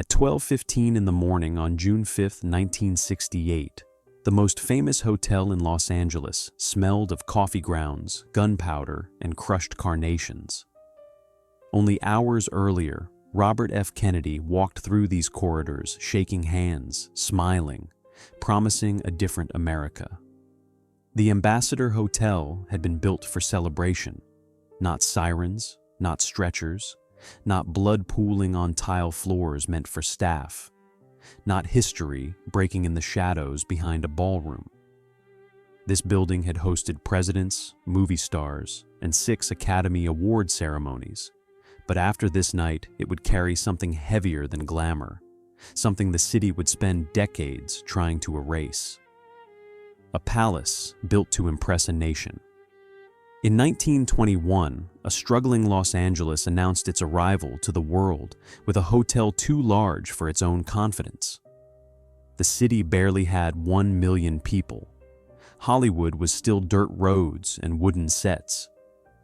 At 12:15 in the morning on June 5, 1968, the most famous hotel in Los Angeles smelled of coffee grounds, gunpowder, and crushed carnations. Only hours earlier, Robert F. Kennedy walked through these corridors, shaking hands, smiling, promising a different America. The Ambassador Hotel had been built for celebration, not sirens, not stretchers, not blood pooling on tile floors meant for staff, not history breaking in the shadows behind a ballroom. This building had hosted presidents, movie stars, and 6 Academy Award ceremonies. But after this night, it would carry something heavier than glamour, something the city would spend decades trying to erase. A palace built to impress a nation. In 1921, a struggling Los Angeles announced its arrival to the world with a hotel too large for its own confidence. The city barely had 1 million people. Hollywood was still dirt roads and wooden sets.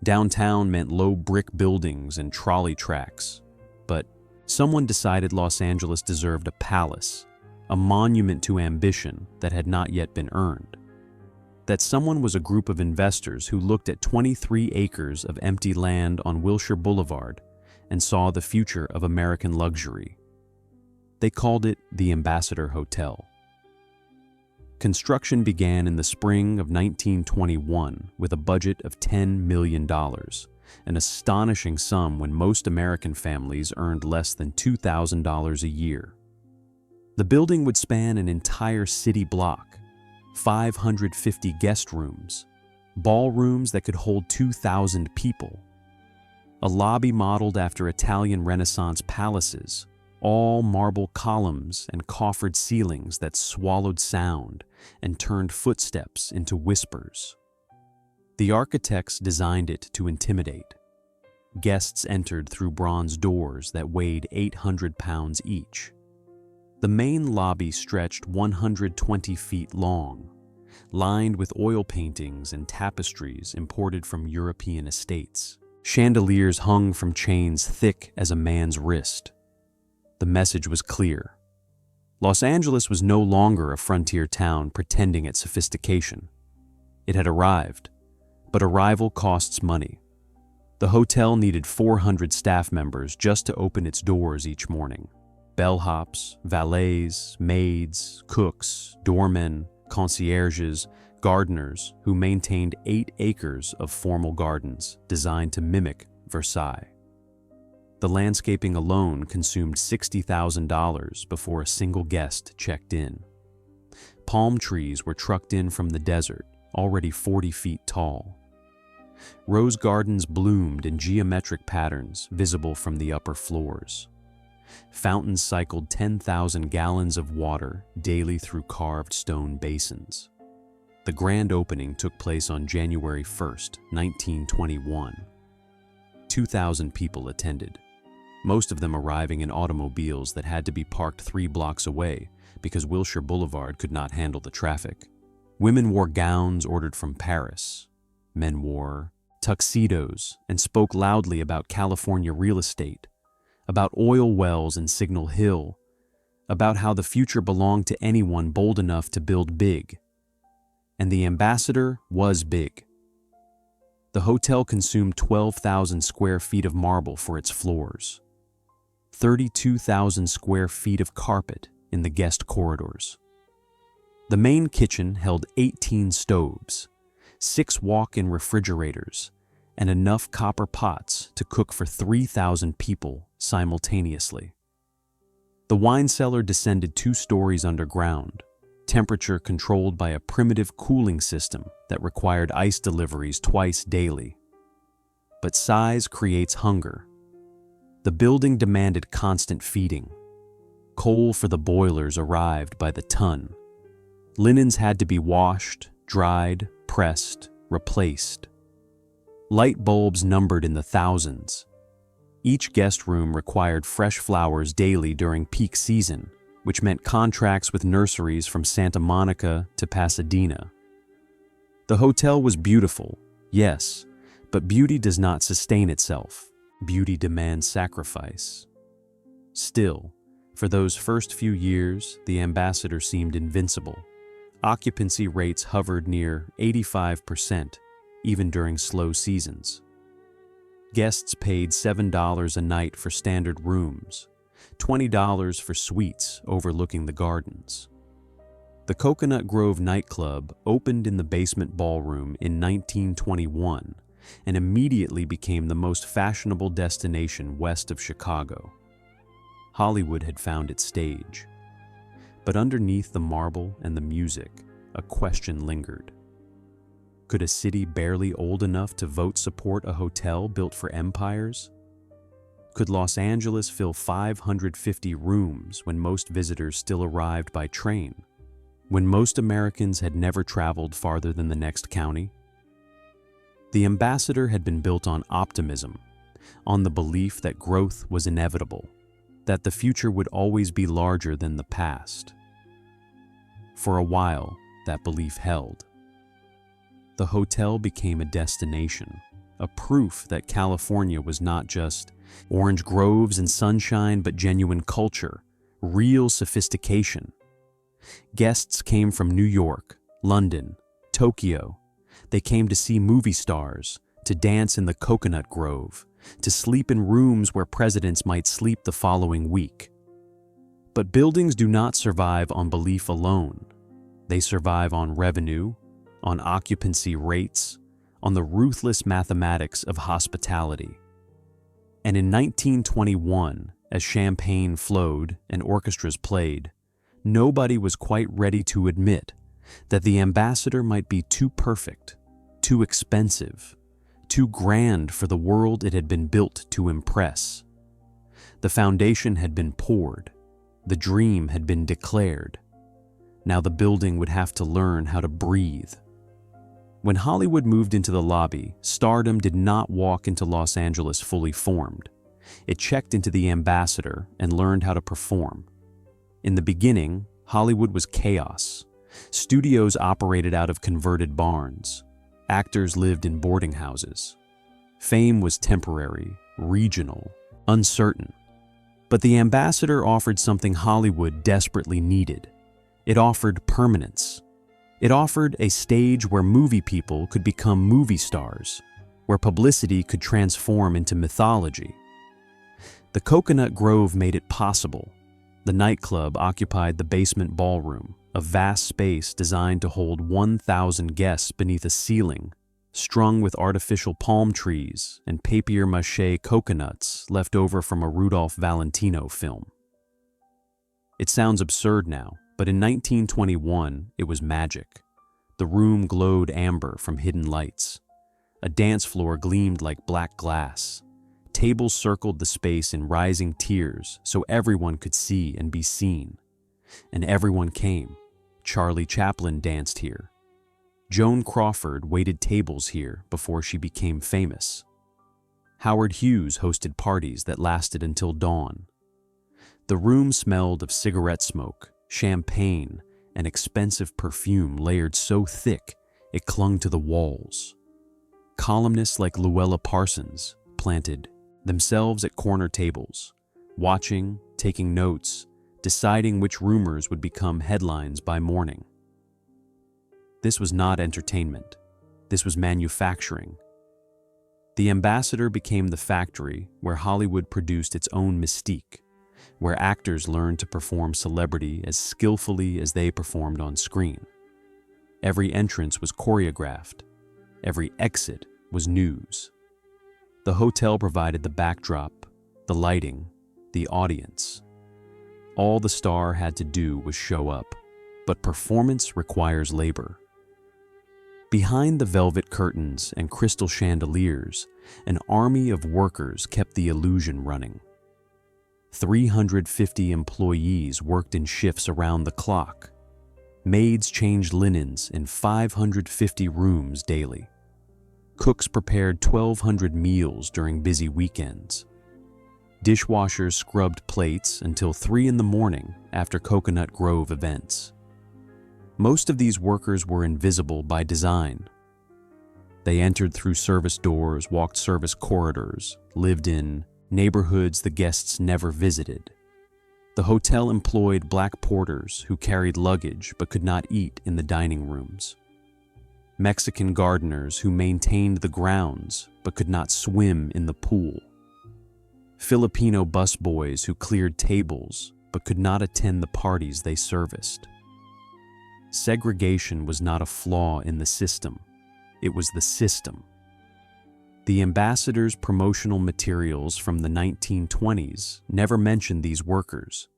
Downtown meant low brick buildings and trolley tracks. But someone decided Los Angeles deserved a palace, a monument to ambition that had not yet been earned. That someone was a group of investors who looked at 23 acres of empty land on Wilshire Boulevard and saw the future of American luxury. They called it the Ambassador Hotel. Construction began in the spring of 1921 with a budget of $10 million, an astonishing sum when most American families earned less than $2,000 a year. The building would span an entire city block, 550 guest rooms, ballrooms that could hold 2,000 people, a lobby modeled after Italian Renaissance palaces, all marble columns and coffered ceilings that swallowed sound and turned footsteps into whispers. The architects designed it to intimidate. Guests entered through bronze doors that weighed 800 pounds each. The main lobby stretched 120 feet long, lined with oil paintings and tapestries imported from European estates. Chandeliers hung from chains thick as a man's wrist. The message was clear. Los Angeles was no longer a frontier town pretending at sophistication. It had arrived, but arrival costs money. The hotel needed 400 staff members just to open its doors each morning. Bellhops, valets, maids, cooks, doormen, concierges, gardeners who maintained 8 acres of formal gardens designed to mimic Versailles. The landscaping alone consumed $60,000 before a single guest checked in. Palm trees were trucked in from the desert, already 40 feet tall. Rose gardens bloomed in geometric patterns visible from the upper floors. Fountains cycled 10,000 gallons of water daily through carved stone basins. The grand opening took place on January 1st, 1921. 2,000 people attended, most of them arriving in automobiles that had to be parked 3 blocks away because Wilshire Boulevard could not handle the traffic. Women wore gowns ordered from Paris. Men wore tuxedos and spoke loudly about California real estate, about oil wells in Signal Hill, about how the future belonged to anyone bold enough to build big. And the Ambassador was big. The hotel consumed 12,000 square feet of marble for its floors, 32,000 square feet of carpet in the guest corridors. The main kitchen held 18 stoves, 6 walk-in refrigerators, and enough copper pots to cook for 3,000 people simultaneously. The wine cellar descended 2 stories underground, temperature controlled by a primitive cooling system that required ice deliveries twice daily. But size creates hunger. The building demanded constant feeding. Coal for the boilers arrived by the ton. Linens had to be washed, dried, pressed, replaced. Light bulbs numbered in the thousands. Each guest room required fresh flowers daily during peak season, which meant contracts with nurseries from Santa Monica to Pasadena. The hotel was beautiful, yes, but beauty does not sustain itself. Beauty demands sacrifice. Still, For those first few years, the Ambassador seemed invincible. Occupancy rates hovered near 85%, even during slow seasons. Guests paid $7 a night for standard rooms, $20 for suites overlooking the gardens. The Cocoanut Grove nightclub opened in the basement ballroom in 1921 and immediately became the most fashionable destination west of Chicago. Hollywood had found its stage. But underneath the marble and the music, a question lingered. Could a city barely old enough to vote support a hotel built for empires? Could Los Angeles fill 550 rooms when most visitors still arrived by train? When most Americans had never traveled farther than the next county? The Ambassador had been built on optimism, on the belief that growth was inevitable, that the future would always be larger than the past. For a while, that belief held. The hotel became a destination, a proof that California was not just orange groves and sunshine, but genuine culture, real sophistication. Guests came from New York, London, Tokyo. They came to see movie stars, to dance in the Cocoanut Grove, to sleep in rooms where presidents might sleep the following week. But buildings do not survive on belief alone. They survive on revenue, on occupancy rates, on the ruthless mathematics of hospitality. And in 1921, as champagne flowed and orchestras played, nobody was quite ready to admit that the Ambassador might be too perfect, too expensive, too grand for the world it had been built to impress. The foundation had been poured, the dream had been declared. Now the building would have to learn how to breathe. When Hollywood moved into the lobby, stardom did not walk into Los Angeles fully formed. It checked into the Ambassador and learned how to perform. In the beginning, Hollywood was chaos. Studios operated out of converted barns. Actors lived in boarding houses. Fame was temporary, regional, uncertain. But the Ambassador offered something Hollywood desperately needed. It offered permanence. It offered a stage where movie people could become movie stars, where publicity could transform into mythology. The Cocoanut Grove made it possible. The nightclub occupied the basement ballroom, a vast space designed to hold 1,000 guests beneath a ceiling, strung with artificial palm trees and papier-mâché coconuts left over from a Rudolph Valentino film. It sounds absurd now, but in 1921, it was magic. The room glowed amber from hidden lights. A dance floor gleamed like black glass. Tables circled the space in rising tiers so everyone could see and be seen. And everyone came. Charlie Chaplin danced here. Joan Crawford waited tables here before she became famous. Howard Hughes hosted parties that lasted until dawn. The room smelled of cigarette smoke, champagne, and expensive perfume layered so thick it clung to the walls. Columnists like Luella Parsons planted themselves at corner tables, watching, taking notes, deciding which rumors would become headlines by morning. This was not entertainment. This was manufacturing. The Ambassador became the factory where Hollywood produced its own mystique, where actors learned to perform celebrity as skillfully as they performed on screen. Every entrance was choreographed. Every exit was news. The hotel provided the backdrop, the lighting, the audience. All the star had to do was show up, but performance requires labor. Behind the velvet curtains and crystal chandeliers, an army of workers kept the illusion running. 350 employees worked in shifts around the clock. Maids changed linens in 550 rooms daily. Cooks prepared 1,200 meals during busy weekends. Dishwashers scrubbed plates until 3 in the morning after Cocoanut Grove events. Most of these workers were invisible by design. They entered through service doors, walked service corridors, lived in neighborhoods the guests never visited. The hotel employed black porters who carried luggage but could not eat in the dining rooms. Mexican gardeners who maintained the grounds but could not swim in the pool. Filipino busboys who cleared tables but could not attend the parties they serviced. Segregation was not a flaw in the system, it was the system. The ambassador's promotional materials from the 1920s never mentioned these workers.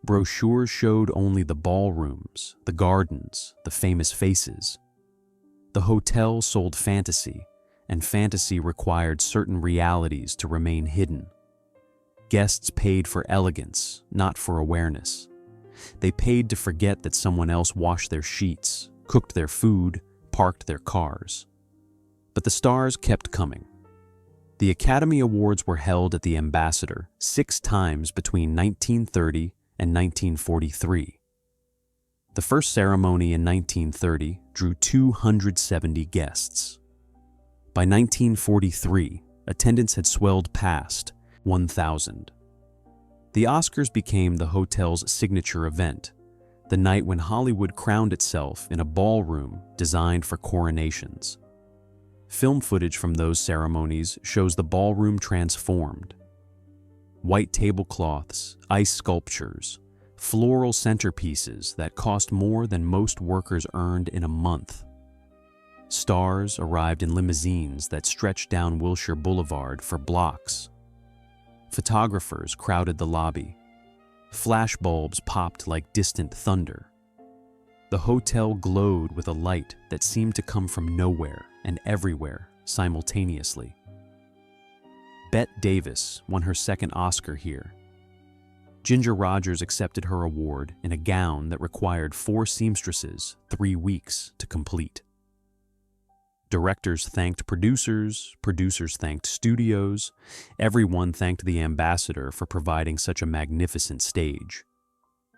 Brochures showed only the ballrooms, the gardens, the famous faces. The hotel sold fantasy, and fantasy required certain realities to remain hidden. Guests paid for elegance, not for awareness. They paid to forget that someone else washed their sheets, cooked their food, parked their cars. But the stars kept coming. The Academy Awards were held at the Ambassador 6 times between 1930 and 1943. The first ceremony in 1930 drew 270 guests. By 1943, attendance had swelled past 1,000. The Oscars became the hotel's signature event, the night when Hollywood crowned itself in a ballroom designed for coronations. Film footage from those ceremonies shows the ballroom transformed. White tablecloths, ice sculptures, floral centerpieces that cost more than most workers earned in a month. Stars arrived in limousines that stretched down Wilshire Boulevard for blocks. Photographers crowded the lobby. Flashbulbs popped like distant thunder. The hotel glowed with a light that seemed to come from nowhere and everywhere simultaneously. Bette Davis won her second Oscar here. Ginger Rogers accepted her award in a gown that required 4 seamstresses 3 weeks to complete. Directors thanked producers, producers thanked studios, everyone thanked the ambassador for providing such a magnificent stage.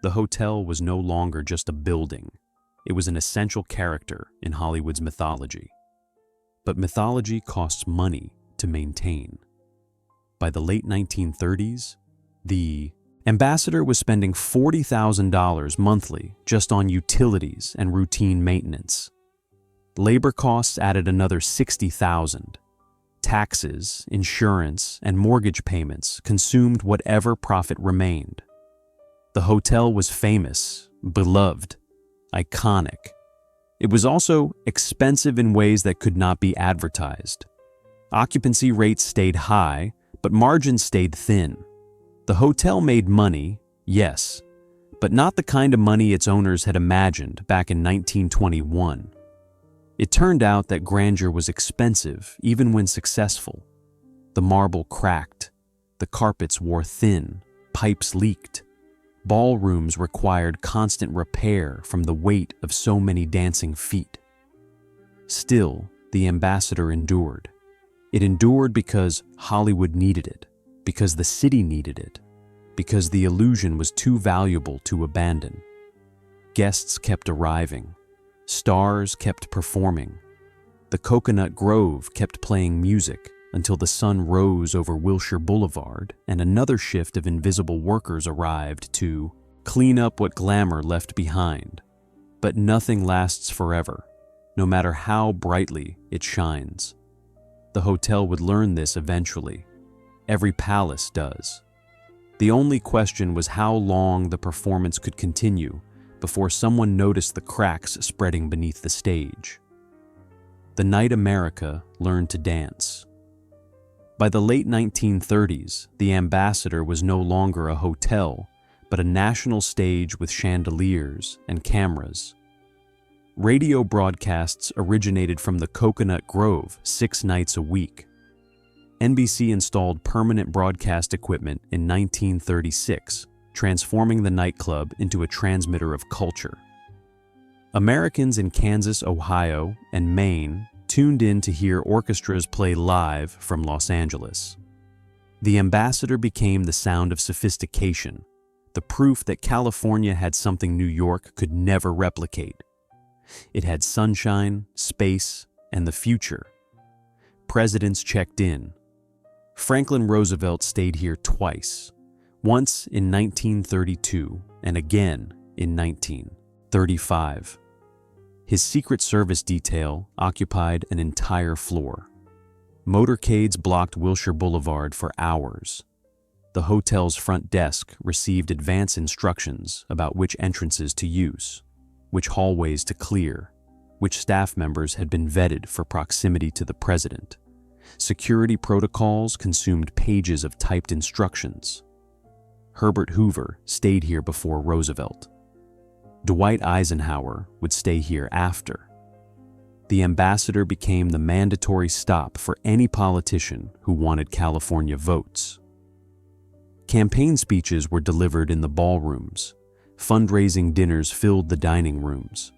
The hotel was no longer just a building, it was an essential character in Hollywood's mythology. But mythology costs money to maintain. By the late 1930s, the ambassador was spending $40,000 monthly just on utilities and routine maintenance. Labor costs added another $60,000. Taxes, insurance, and mortgage payments consumed whatever profit remained. The hotel was famous, beloved, iconic. It was also expensive in ways that could not be advertised. Occupancy rates stayed high, but margins stayed thin. The hotel made money, yes, but not the kind of money its owners had imagined back in 1921. It turned out that grandeur was expensive even when successful. The marble cracked, the carpets wore thin, pipes leaked. Ballrooms required constant repair from the weight of so many dancing feet. Still, the ambassador endured. It endured because Hollywood needed it, because the city needed it, because the illusion was too valuable to abandon. Guests kept arriving. Stars kept performing. The Cocoanut Grove kept playing music until the sun rose over Wilshire Boulevard and another shift of invisible workers arrived to clean up what glamour left behind. But nothing lasts forever, no matter how brightly it shines. The hotel would learn this eventually. Every palace does. The only question was how long the performance could continue before someone noticed the cracks spreading beneath the stage. The night America learned to dance. By the late 1930s, the Ambassador was no longer a hotel, but a national stage with chandeliers and cameras. Radio broadcasts originated from the Cocoanut Grove 6 nights a week. NBC installed permanent broadcast equipment in 1936, transforming the nightclub into a transmitter of culture. Americans in Kansas, Ohio, and Maine tuned in to hear orchestras play live from Los Angeles. The Ambassador became the sound of sophistication, the proof that California had something New York could never replicate. It had sunshine, space, and the future. Presidents checked in. Franklin Roosevelt stayed here twice, once in 1932 and again in 1935. His Secret Service detail occupied an entire floor. Motorcades blocked Wilshire Boulevard for hours. The hotel's front desk received advance instructions about which entrances to use, which hallways to clear, which staff members had been vetted for proximity to the president. Security protocols consumed pages of typed instructions. Herbert Hoover stayed here before Roosevelt. Dwight Eisenhower would stay here after. The ambassador became the mandatory stop for any politician who wanted California votes. Campaign speeches were delivered in the ballrooms. Fundraising dinners filled the dining rooms.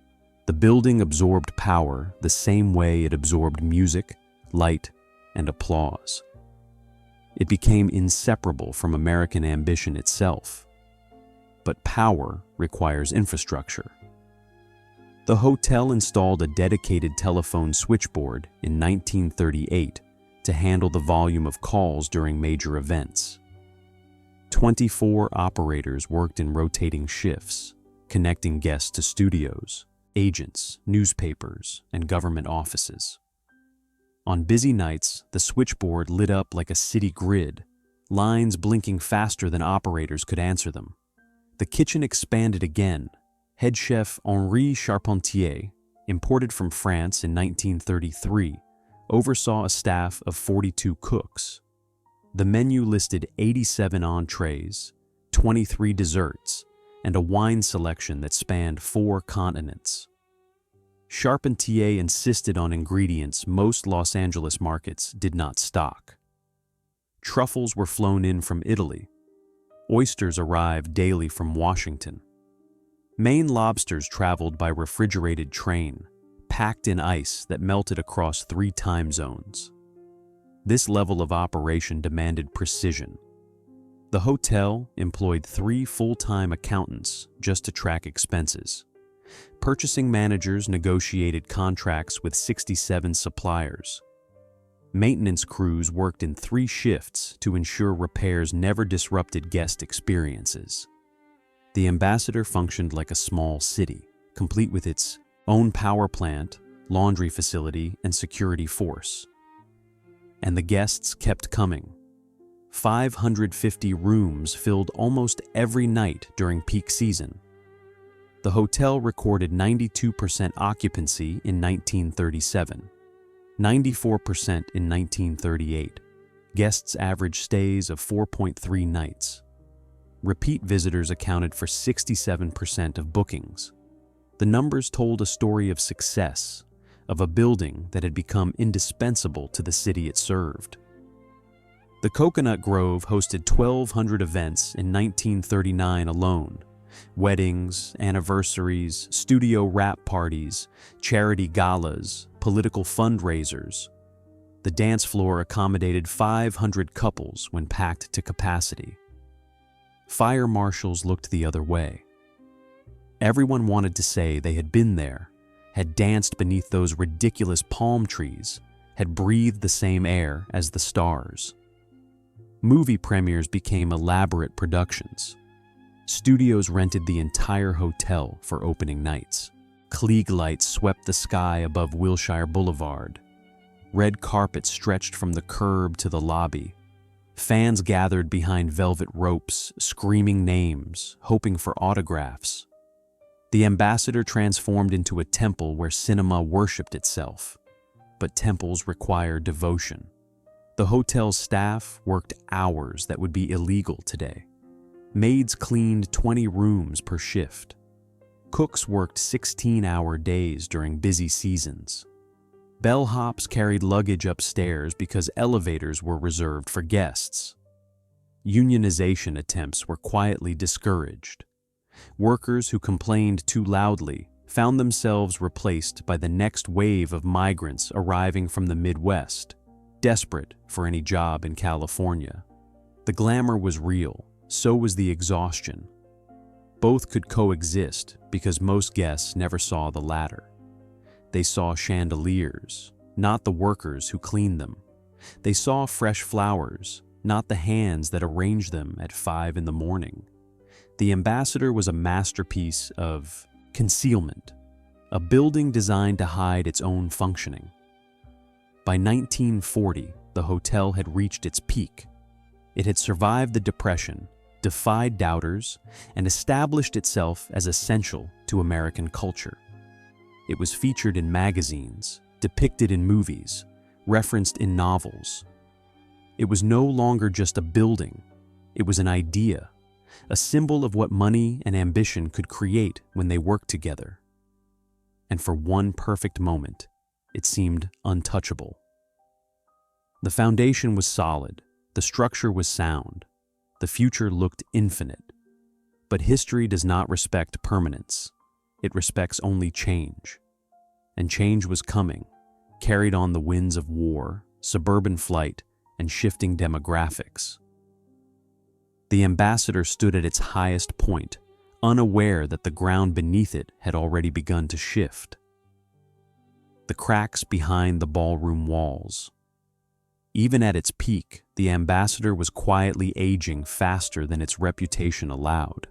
The building absorbed power the same way it absorbed music, light, and applause. It became inseparable from American ambition itself. But power requires infrastructure. The hotel installed a dedicated telephone switchboard in 1938 to handle the volume of calls during major events. 24 operators worked in rotating shifts, connecting guests to studios, agents, newspapers, and government offices. On busy nights, the switchboard lit up like a city grid, lines blinking faster than operators could answer them. The kitchen expanded again. Head chef Henri Charpentier, imported from France in 1933, oversaw a staff of 42 cooks. The menu listed 87 entrees, 23 desserts, and a wine selection that spanned 4 continents. Charpentier insisted on ingredients most Los Angeles markets did not stock. Truffles were flown in from Italy. Oysters arrived daily from Washington. Maine lobsters traveled by refrigerated train, packed in ice that melted across 3 time zones. This level of operation demanded precision. The hotel employed 3 full-time accountants just to track expenses. Purchasing managers negotiated contracts with 67 suppliers. Maintenance crews worked in 3 shifts to ensure repairs never disrupted guest experiences. The ambassador functioned like a small city, complete with its own power plant, laundry facility, and security force. And the guests kept coming. 550 rooms filled almost every night during peak season. The hotel recorded 92% occupancy in 1937, 94% in 1938. Guests averaged stays of 4.3 nights. Repeat visitors accounted for 67% of bookings. The numbers told a story of success, of a building that had become indispensable to the city it served. The Cocoanut Grove hosted 1,200 events in 1939 alone. Weddings, anniversaries, studio rap parties, charity galas, political fundraisers. The dance floor accommodated 500 couples when packed to capacity. Fire marshals looked the other way. Everyone wanted to say they had been there, had danced beneath those ridiculous palm trees, had breathed the same air as the stars. Movie premieres became elaborate productions. Studios rented the entire hotel for opening nights. Klieg lights swept the sky above Wilshire Boulevard. Red carpet stretched from the curb to the lobby. Fans gathered behind velvet ropes, screaming names, hoping for autographs. The ambassador transformed into a temple where cinema worshipped itself. But temples require devotion. The hotel's staff worked hours that would be illegal today. Maids cleaned 20 rooms per shift. Cooks worked 16-hour days during busy seasons. Bellhops carried luggage upstairs because elevators were reserved for guests. Unionization attempts were quietly discouraged. Workers who complained too loudly found themselves replaced by the next wave of migrants arriving from the Midwest, desperate for any job in California. The glamour was real, so was the exhaustion. Both could coexist because most guests never saw the latter. They saw chandeliers, not the workers who cleaned them. They saw fresh flowers, not the hands that arranged them at 5 in the morning. The Ambassador was a masterpiece of concealment, a building designed to hide its own functioning. By 1940, the hotel had reached its peak. It had survived the Depression, defied doubters, and established itself as essential to American culture. It was featured in magazines, depicted in movies, referenced in novels. It was no longer just a building, it was an idea, a symbol of what money and ambition could create when they worked together. And for one perfect moment, it seemed untouchable. The foundation was solid, the structure was sound, the future looked infinite. But history does not respect permanence. It respects only change. And change was coming, carried on the winds of war, suburban flight, and shifting demographics. The Ambassador stood at its highest point, unaware that the ground beneath it had already begun to shift. The cracks behind the ballroom walls. Even at its peak, the Ambassador was quietly aging faster than its reputation allowed.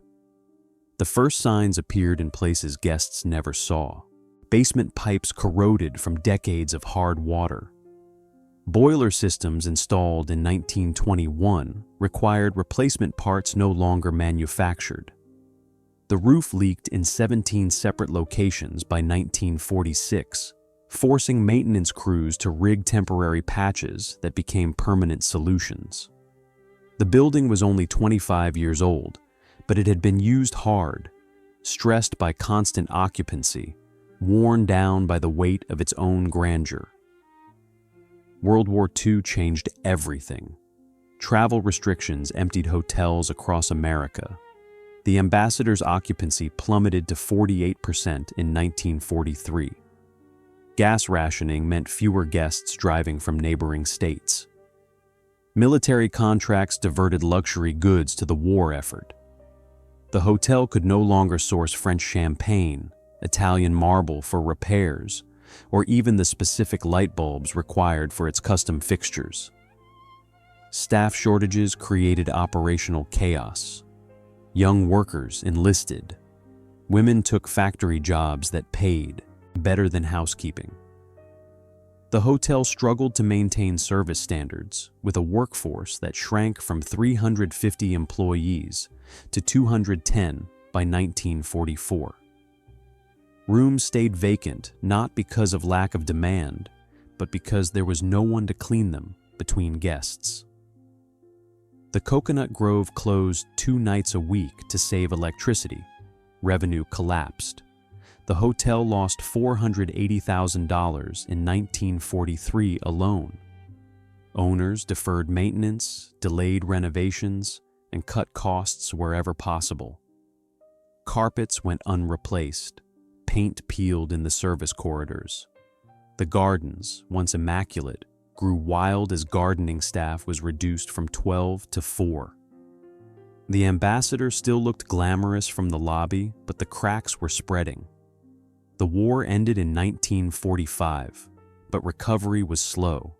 The first signs appeared in places guests never saw. Basement pipes corroded from decades of hard water. Boiler systems installed in 1921 required replacement parts no longer manufactured. The roof leaked in 17 separate locations by 1946, forcing maintenance crews to rig temporary patches that became permanent solutions. The building was only 25 years old, but it had been used hard, stressed by constant occupancy, worn down by the weight of its own grandeur. World War II changed everything. Travel restrictions emptied hotels across America. The Ambassador's occupancy plummeted to 48% in 1943. Gas rationing meant fewer guests driving from neighboring states. Military contracts diverted luxury goods to the war effort. The hotel could no longer source French champagne, Italian marble for repairs, or even the specific light bulbs required for its custom fixtures. Staff shortages created operational chaos. Young workers enlisted. Women took factory jobs that paid better than housekeeping. The hotel struggled to maintain service standards with a workforce that shrank from 350 employees to 210 by 1944. Rooms stayed vacant not because of lack of demand, but because there was no one to clean them between guests. The Cocoanut Grove closed 2 nights a week to save electricity. Revenue collapsed. The hotel lost $480,000 in 1943 alone. Owners deferred maintenance, delayed renovations, and cut costs wherever possible. Carpets went unreplaced. Paint peeled in the service corridors. The gardens, once immaculate, grew wild as gardening staff was reduced from 12 to 4. The Ambassador still looked glamorous from the lobby, but the cracks were spreading. The war ended in 1945, but recovery was slow.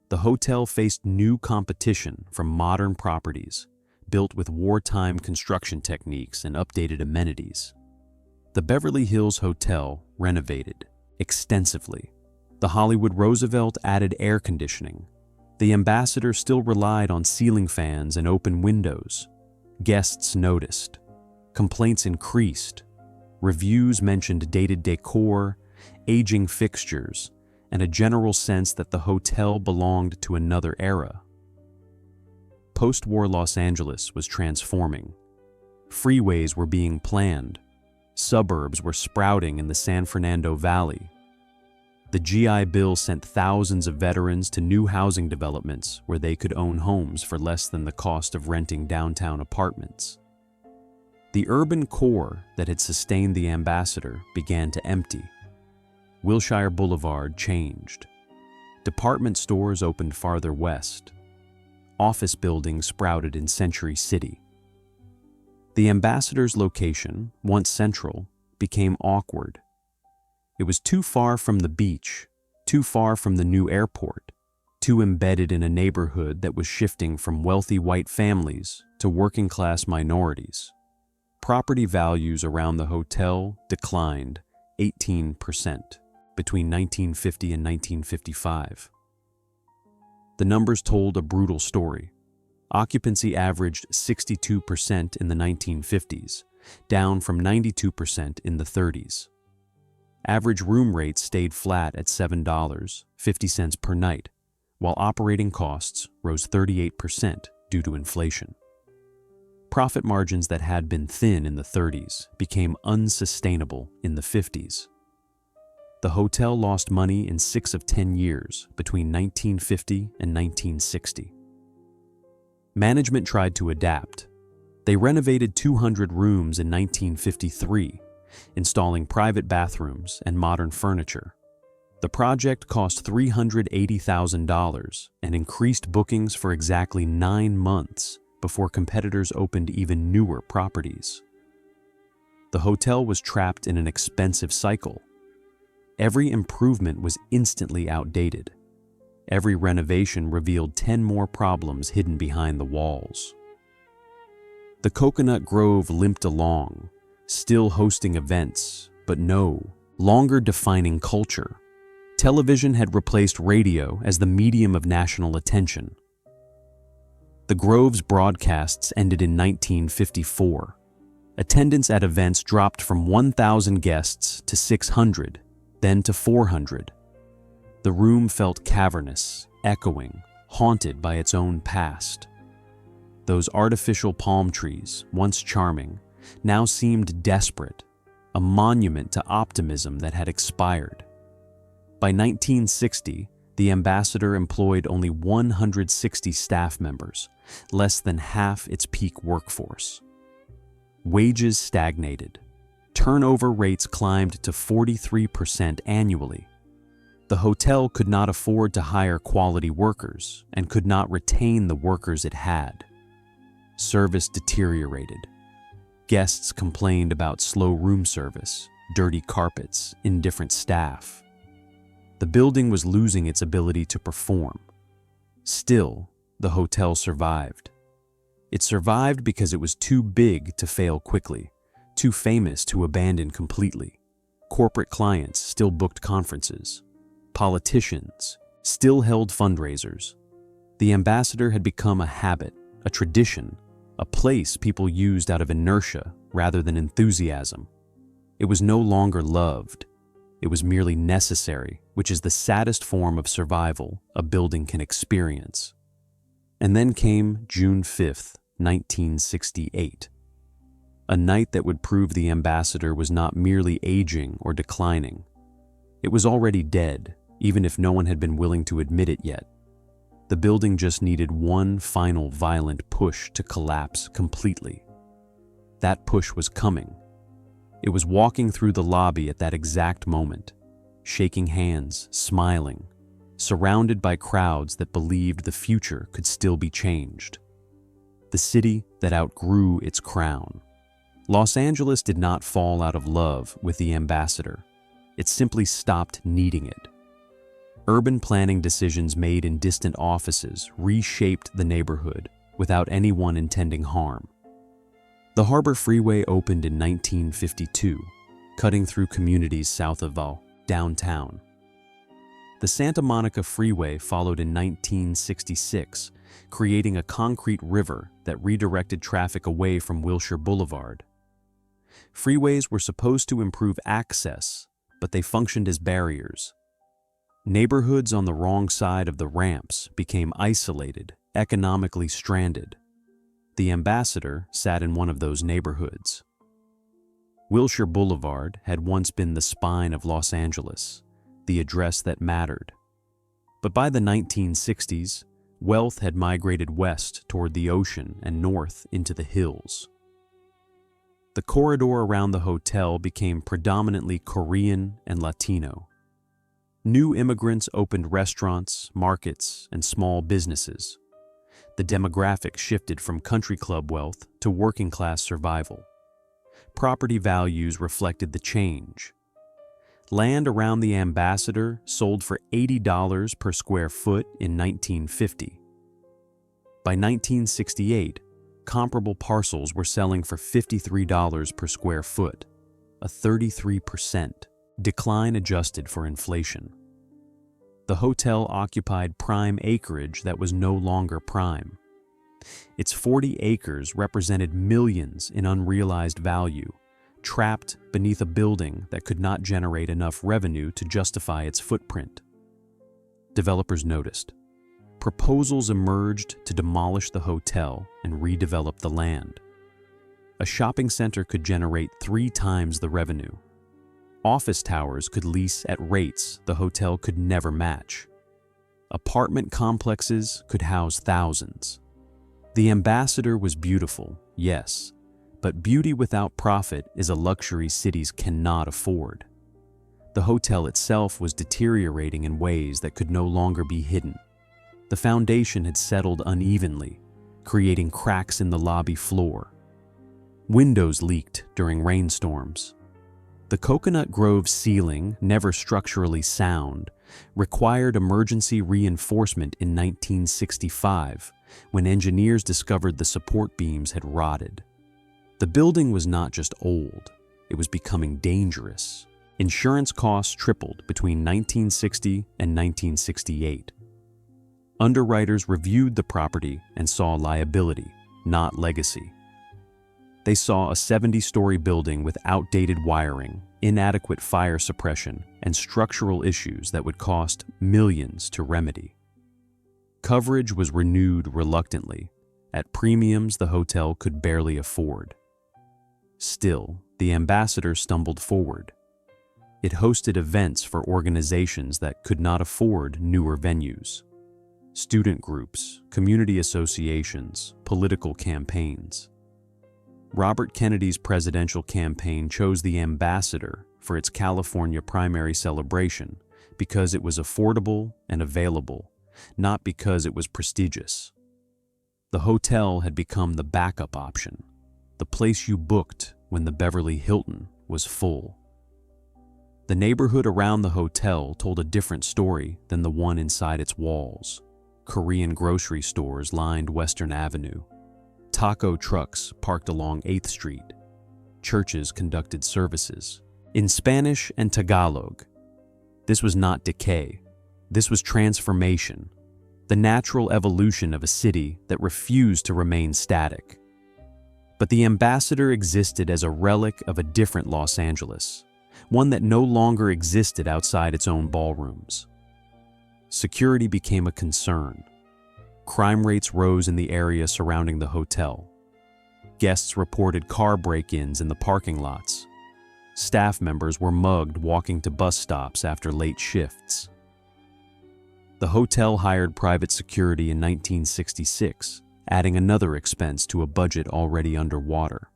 The hotel faced new competition from modern properties, built with wartime construction techniques and updated amenities. The Beverly Hills Hotel renovated extensively. The Hollywood Roosevelt added air conditioning. The Ambassador still relied on ceiling fans and open windows. Guests noticed. Complaints increased. Reviews mentioned dated decor, aging fixtures, and a general sense that the hotel belonged to another era. Post-war Los Angeles was transforming. Freeways were being planned. Suburbs were sprouting in the San Fernando Valley. The GI Bill sent thousands of veterans to new housing developments where they could own homes for less than the cost of renting downtown apartments. The urban core that had sustained the Ambassador began to empty. Wilshire Boulevard changed. Department stores opened farther west. Office buildings sprouted in Century City. The Ambassador's location, once central, became awkward. It was too far from the beach, too far from the new airport, too embedded in a neighborhood that was shifting from wealthy white families to working-class minorities. Property values around the hotel declined 18% between 1950 and 1955. The numbers told a brutal story. Occupancy averaged 62% in the 1950s, down from 92% in the 30s. Average room rates stayed flat at $7.50 per night, while operating costs rose 38% due to inflation. Profit margins that had been thin in the 30s became unsustainable in the 50s. The hotel lost money in 6 of 10 years between 1950 and 1960. Management tried to adapt. They renovated 200 rooms in 1953, installing private bathrooms and modern furniture. The project cost $380,000 and increased bookings for exactly 9 months before competitors opened even newer properties. The hotel was trapped in an expensive cycle. Every improvement was instantly outdated. Every renovation revealed 10 more problems hidden behind the walls. The Cocoanut Grove limped along, still hosting events, but no longer defining culture. Television had replaced radio as the medium of national attention. The Grove's broadcasts ended in 1954. Attendance at events dropped from 1,000 guests to 600, then to 400. The room felt cavernous, echoing, haunted by its own past. Those artificial palm trees, once charming, now seemed desperate, a monument to optimism that had expired. By 1960, the ambassador employed only 160 staff members, less than half its peak workforce. Wages stagnated. Turnover rates climbed to 43% annually. The hotel could not afford to hire quality workers and could not retain the workers it had. Service deteriorated. Guests complained about slow room service, dirty carpets, indifferent staff. The building was losing its ability to perform. Still, the hotel survived. It survived because it was too big to fail quickly, too famous to abandon completely. Corporate clients still booked conferences. Politicians still held fundraisers. The ambassador had become a habit, a tradition, a place people used out of inertia rather than enthusiasm. It was no longer loved. It was merely necessary, which is the saddest form of survival a building can experience. And then came June 5th, 1968. A night that would prove the ambassador was not merely aging or declining. It was already dead, even if no one had been willing to admit it yet. The building just needed one final violent push to collapse completely. That push was coming. It was walking through the lobby at that exact moment, shaking hands, smiling, surrounded by crowds that believed the future could still be changed. The city that outgrew its crown. Los Angeles did not fall out of love with the ambassador. It simply stopped needing it. Urban planning decisions made in distant offices reshaped the neighborhood without anyone intending harm. The Harbor Freeway opened in 1952, cutting through communities south of downtown. The Santa Monica Freeway followed in 1966, creating a concrete river that redirected traffic away from Wilshire Boulevard. Freeways were supposed to improve access, but they functioned as barriers. Neighborhoods on the wrong side of the ramps became isolated, economically stranded. The ambassador sat in one of those neighborhoods. Wilshire Boulevard had once been the spine of Los Angeles, the address that mattered. But by the 1960s, wealth had migrated west toward the ocean and north into the hills. The corridor around the hotel became predominantly Korean and Latino. New immigrants opened restaurants, markets, and small businesses. The demographic shifted from country club wealth to working-class survival. Property values reflected the change. Land around the Ambassador sold for $80 per square foot in 1950. By 1968, comparable parcels were selling for $53 per square foot, a 33% decline adjusted for inflation. The hotel occupied prime acreage that was no longer prime. Its 40 acres represented millions in unrealized value, trapped beneath a building that could not generate enough revenue to justify its footprint. Developers noticed. Proposals emerged to demolish the hotel and redevelop the land. A shopping center could generate 3 times the revenue. Office towers could lease at rates the hotel could never match. Apartment complexes could house thousands. The Ambassador was beautiful, yes, but beauty without profit is a luxury cities cannot afford. The hotel itself was deteriorating in ways that could no longer be hidden. The foundation had settled unevenly, creating cracks in the lobby floor. Windows leaked during rainstorms. The Cocoanut Grove ceiling, never structurally sound, required emergency reinforcement in 1965 when engineers discovered the support beams had rotted. The building was not just old, it was becoming dangerous. Insurance costs tripled between 1960 and 1968. Underwriters reviewed the property and saw liability, not legacy. They saw a 70-story building with outdated wiring, inadequate fire suppression, and structural issues that would cost millions to remedy. Coverage was renewed reluctantly, at premiums the hotel could barely afford. Still, the Ambassador stumbled forward. It hosted events for organizations that could not afford newer venues. Student groups, community associations, political campaigns. Robert Kennedy's presidential campaign chose the Ambassador for its California primary celebration because it was affordable and available, not because it was prestigious. The hotel had become the backup option, the place you booked when the Beverly Hilton was full. The neighborhood around the hotel told a different story than the one inside its walls. Korean grocery stores lined Western Avenue. Taco trucks parked along 8th Street. Churches conducted services in Spanish and Tagalog. This was not decay. This was transformation, the natural evolution of a city that refused to remain static. But the Ambassador existed as a relic of a different Los Angeles, one that no longer existed outside its own ballrooms. Security became a concern. Crime rates rose in the area surrounding the hotel. Guests reported car break-ins in the parking lots. Staff members were mugged walking to bus stops after late shifts. The hotel hired private security in 1966, adding another expense to a budget already underwater.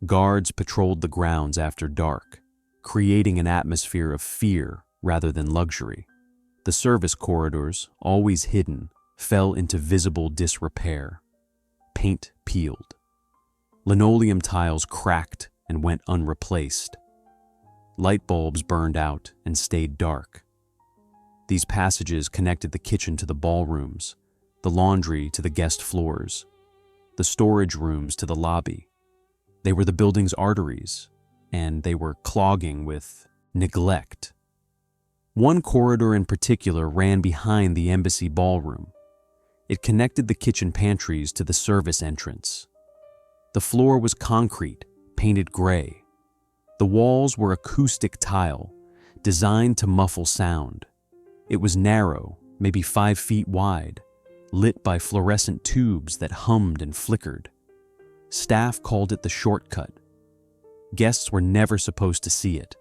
Guards patrolled the grounds after dark, creating an atmosphere of fear rather than luxury. The service corridors, always hidden, fell into visible disrepair. Paint peeled. Linoleum tiles cracked and went unreplaced. Light bulbs burned out and stayed dark. These passages connected the kitchen to the ballrooms, the laundry to the guest floors, the storage rooms to the lobby. They were the building's arteries, and they were clogging with neglect. One corridor in particular ran behind the embassy ballroom. It connected the kitchen pantries to the service entrance. The floor was concrete, painted gray. The walls were acoustic tile, designed to muffle sound. It was narrow, maybe 5 feet wide, lit by fluorescent tubes that hummed and flickered. Staff called it the shortcut. Guests were never supposed to see it.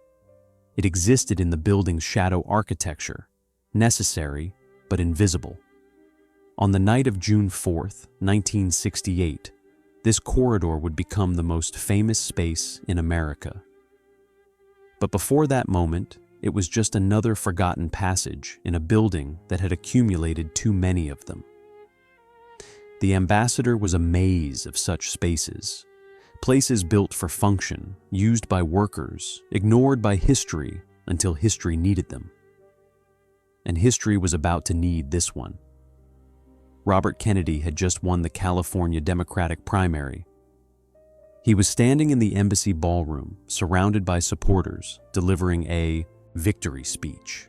It existed in the building's shadow architecture, necessary but invisible. On the night of June 4th, 1968, this corridor would become the most famous space in America. But before that moment, it was just another forgotten passage in a building that had accumulated too many of them. The Ambassador was a maze of such spaces, Places built for function, used by workers, ignored by history until history needed them. And history was about to need this one. Robert Kennedy had just won the California Democratic primary. He was standing in the embassy ballroom, surrounded by supporters, delivering a victory speech.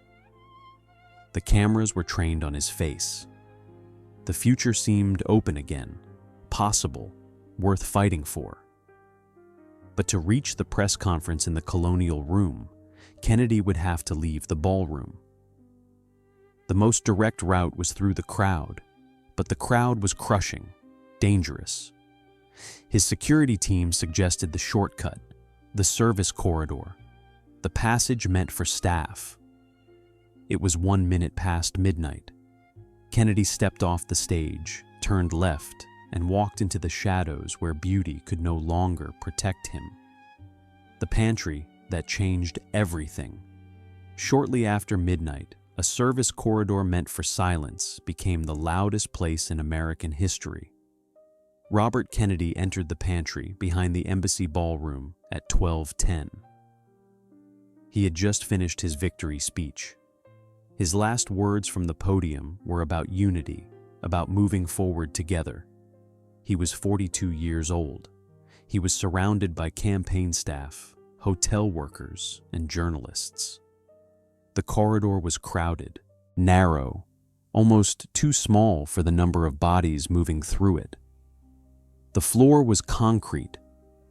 The cameras were trained on his face. The future seemed open again, possible, worth fighting for. But to reach the press conference in the Colonial Room, Kennedy would have to leave the ballroom. The most direct route was through the crowd, but the crowd was crushing, dangerous. His security team suggested the shortcut, the service corridor, the passage meant for staff. It was 1 minute past midnight. Kennedy stepped off the stage, turned left, and walked into the shadows where beauty could no longer protect him. The pantry that changed everything. Shortly after midnight, a service corridor meant for silence became the loudest place in American history. Robert Kennedy entered the pantry behind the embassy ballroom at 12:10. He had just finished his victory speech. His last words from the podium were about unity, about moving forward together. He was 42 years old. He was surrounded by campaign staff, hotel workers, and journalists. The corridor was crowded, narrow, almost too small for the number of bodies moving through it. The floor was concrete.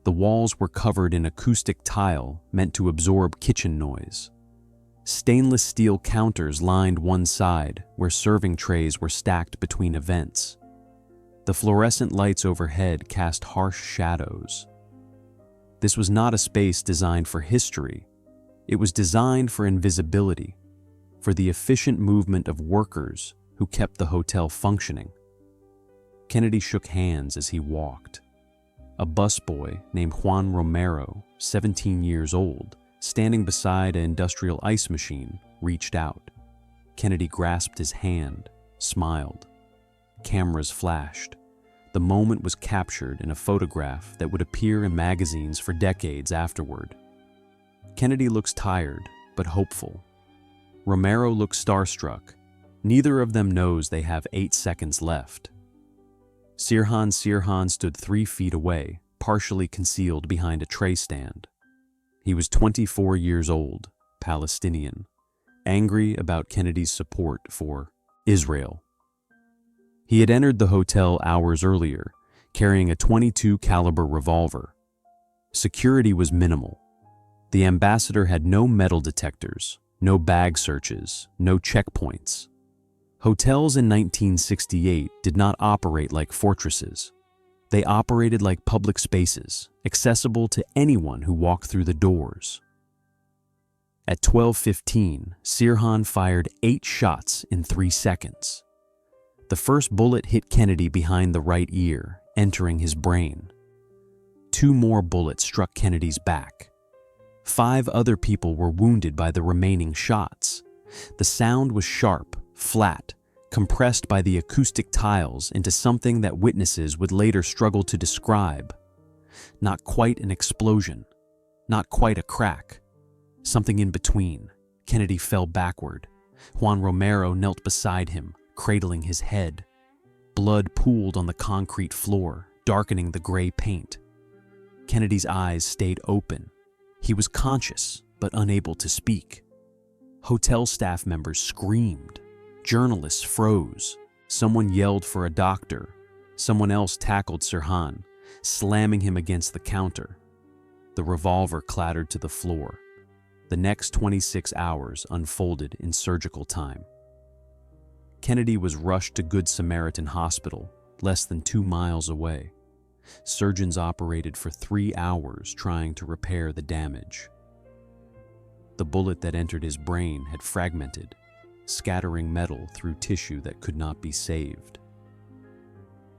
The walls were covered in acoustic tile meant to absorb kitchen noise. Stainless steel counters lined one side where serving trays were stacked between events. The fluorescent lights overhead cast harsh shadows. This was not a space designed for history. It was designed for invisibility, for the efficient movement of workers who kept the hotel functioning. Kennedy shook hands as he walked. A busboy named Juan Romero, 17 years old, standing beside an industrial ice machine, reached out. Kennedy grasped his hand, smiled. Cameras flashed. The moment was captured in a photograph that would appear in magazines for decades afterward. Kennedy looks tired, but hopeful. Romero looks starstruck. Neither of them knows they have 8 seconds left. Sirhan stood 3 feet away, partially concealed behind a tray stand. He was 24 years old, Palestinian, angry about Kennedy's support for Israel. He had entered the hotel hours earlier, carrying a .22 caliber revolver. Security was minimal. The ambassador had no metal detectors, no bag searches, no checkpoints. Hotels in 1968 did not operate like fortresses. They operated like public spaces, accessible to anyone who walked through the doors. At 12:15, Sirhan fired 8 shots in 3 seconds. The first bullet hit Kennedy behind the right ear, entering his brain. 2 more bullets struck Kennedy's back. 5 other people were wounded by the remaining shots. The sound was sharp, flat, compressed by the acoustic tiles into something that witnesses would later struggle to describe. Not quite an explosion, not quite a crack. Something in between. Kennedy fell backward. Juan Romero knelt beside him, cradling his head. Blood pooled on the concrete floor, darkening the gray paint. Kennedy's eyes stayed open. He was conscious, but unable to speak. Hotel staff members screamed. Journalists froze. Someone yelled for a doctor. Someone else tackled Sirhan, slamming him against the counter. The revolver clattered to the floor. The next 26 hours unfolded in surgical time. Kennedy was rushed to Good Samaritan Hospital, less than 2 miles away. Surgeons operated for 3 hours trying to repair the damage. The bullet that entered his brain had fragmented, scattering metal through tissue that could not be saved.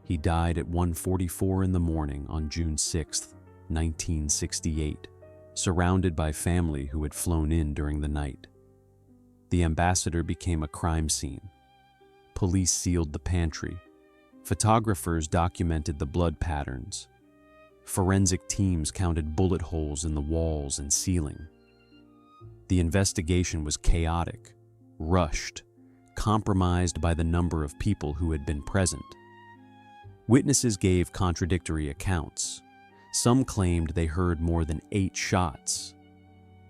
He died at 1:44 in the morning on June 6, 1968, surrounded by family who had flown in during the night. The ambassador became a crime scene. Police sealed the pantry. Photographers documented the blood patterns. Forensic teams counted bullet holes in the walls and ceiling. The investigation was chaotic, rushed, compromised by the number of people who had been present. Witnesses gave contradictory accounts. Some claimed they heard more than 8 shots.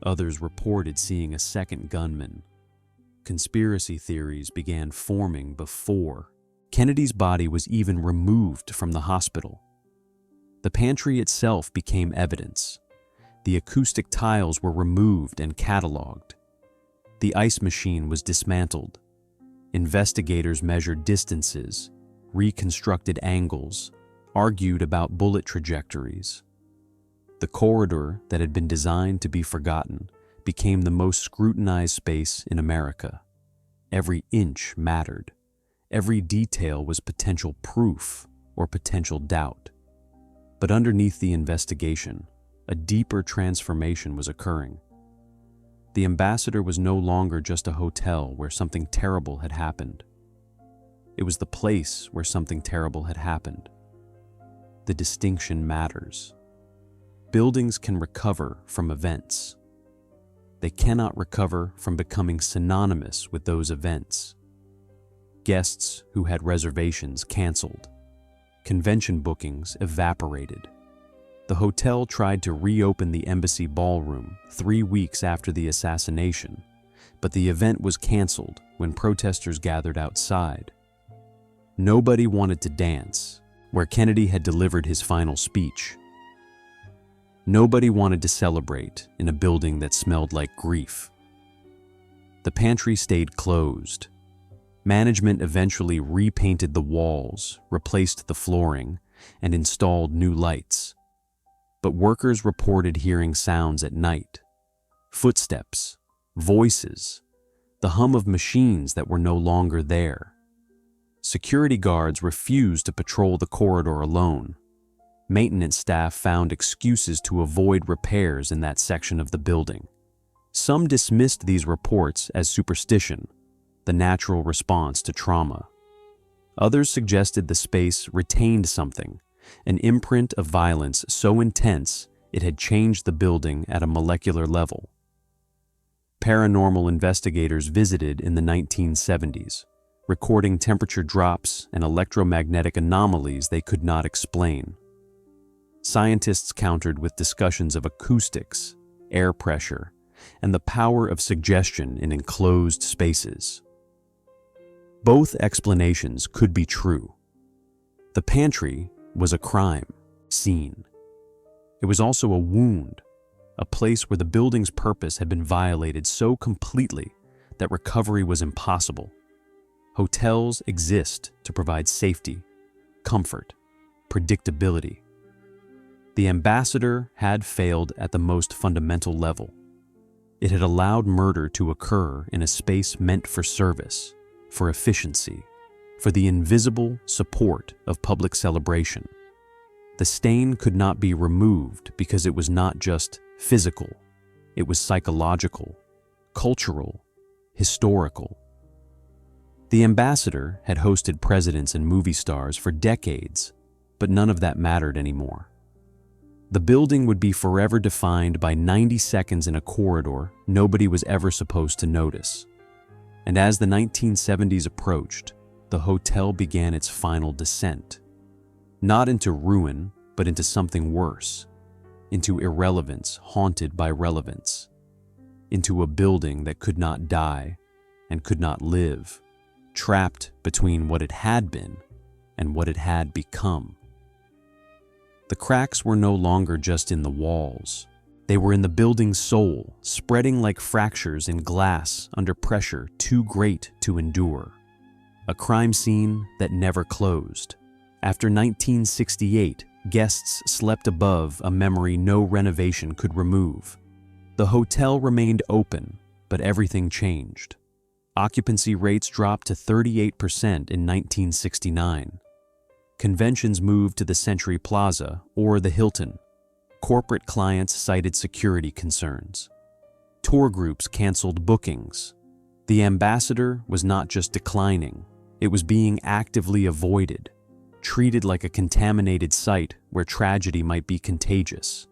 Others reported seeing a second gunman. Conspiracy theories began forming before Kennedy's body was even removed from the hospital. The pantry itself became evidence. The acoustic tiles were removed and cataloged. The ice machine was dismantled. Investigators measured distances, reconstructed angles, argued about bullet trajectories. The corridor that had been designed to be forgotten became the most scrutinized space in America. Every inch mattered. Every detail was potential proof or potential doubt. But underneath the investigation, a deeper transformation was occurring. The Ambassador was no longer just a hotel where something terrible had happened. It was the place where something terrible had happened. The distinction matters. Buildings can recover from events. They cannot recover from becoming synonymous with those events. Guests who had reservations canceled. Convention bookings evaporated. The hotel tried to reopen the embassy ballroom 3 weeks after the assassination, but the event was canceled when protesters gathered outside. Nobody wanted to dance where Kennedy had delivered his final speech. Nobody wanted to celebrate in a building that smelled like grief. The pantry stayed closed. Management eventually repainted the walls, replaced the flooring, and installed new lights. But workers reported hearing sounds at night. Footsteps, voices, the hum of machines that were no longer there. Security guards refused to patrol the corridor alone. Maintenance staff found excuses to avoid repairs in that section of the building. Some dismissed these reports as superstition, the natural response to trauma. Others suggested the space retained something, an imprint of violence so intense it had changed the building at a molecular level. Paranormal investigators visited in the 1970s, recording temperature drops and electromagnetic anomalies they could not explain. Scientists countered with discussions of acoustics, air pressure, and the power of suggestion in enclosed spaces. Both explanations could be true. The pantry was a crime scene. It was also a wound, a place where the building's purpose had been violated so completely that recovery was impossible. Hotels exist to provide safety, comfort, predictability. The Ambassador had failed at the most fundamental level. It had allowed murder to occur in a space meant for service, for efficiency, for the invisible support of public celebration. The stain could not be removed because it was not just physical, it was psychological, cultural, historical. The Ambassador had hosted presidents and movie stars for decades, but none of that mattered anymore. The building would be forever defined by 90 seconds in a corridor nobody was ever supposed to notice. And as the 1970s approached, the hotel began its final descent. Not into ruin, but into something worse. Into irrelevance haunted by relevance. Into a building that could not die and could not live, trapped between what it had been and what it had become. The cracks were no longer just in the walls. They were in the building's soul, spreading like fractures in glass under pressure too great to endure. A crime scene that never closed. After 1968, guests slept above a memory no renovation could remove. The hotel remained open, but everything changed. Occupancy rates dropped to 38% in 1969. Conventions moved to the Century Plaza or the Hilton. Corporate clients cited security concerns. Tour groups canceled bookings. The Ambassador was not just declining, it was being actively avoided. treated like a contaminated site where tragedy might be contagious.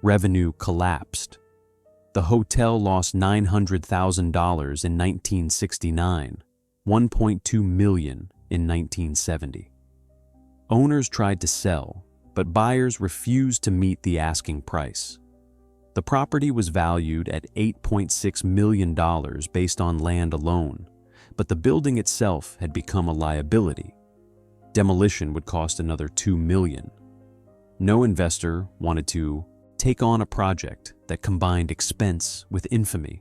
Revenue collapsed. The hotel lost $900,000 in 1969, $1.2 million in 1970. Owners tried to sell, but buyers refused to meet the asking price. The property was valued at $8.6 million based on land alone, but the building itself had become a liability. Demolition would cost another $2 million. No investor wanted to take on a project that combined expense with infamy.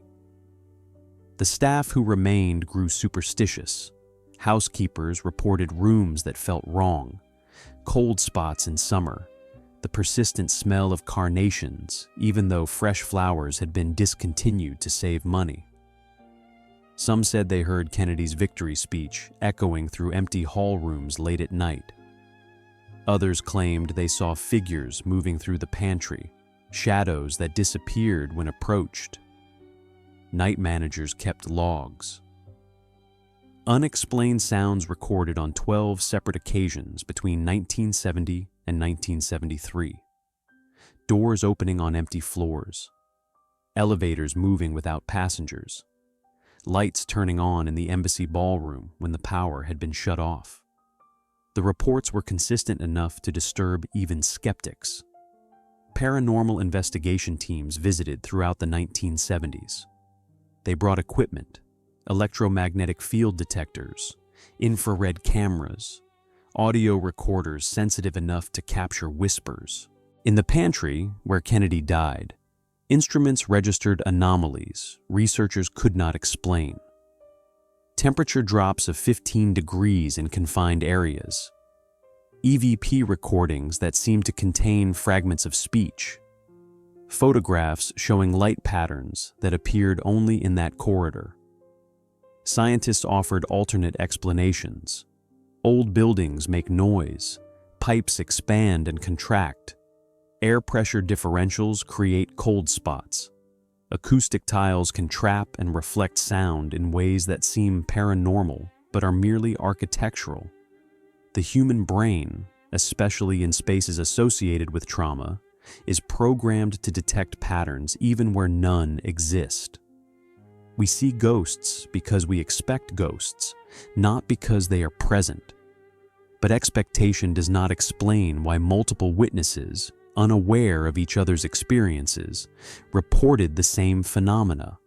The staff who remained grew superstitious. Housekeepers reported rooms that felt wrong, cold spots in summer, the persistent smell of carnations, even though fresh flowers had been discontinued to save money. Some said they heard Kennedy's victory speech echoing through empty hall rooms late at night. Others claimed they saw figures moving through the pantry, shadows that disappeared when approached. Night managers kept logs. Unexplained sounds recorded on 12 separate occasions between 1970 and 1973. Doors opening on empty floors. Elevators moving without passengers. Lights turning on in the embassy ballroom when the power had been shut off. The reports were consistent enough to disturb even skeptics. Paranormal investigation teams visited throughout the 1970s. They brought equipment, electromagnetic field detectors, infrared cameras, audio recorders sensitive enough to capture whispers. In the pantry, where Kennedy died, instruments registered anomalies researchers could not explain. Temperature drops of 15 degrees in confined areas. EVP recordings that seemed to contain fragments of speech. Photographs showing light patterns that appeared only in that corridor. Scientists offered alternate explanations. Old buildings make noise, pipes expand and contract. Air pressure differentials create cold spots. Acoustic tiles can trap and reflect sound in ways that seem paranormal but are merely architectural. The human brain, especially in spaces associated with trauma, is programmed to detect patterns even where none exist. We see ghosts because we expect ghosts, not because they are present. But expectation does not explain why multiple witnesses, unaware of each other's experiences, reported the same phenomena.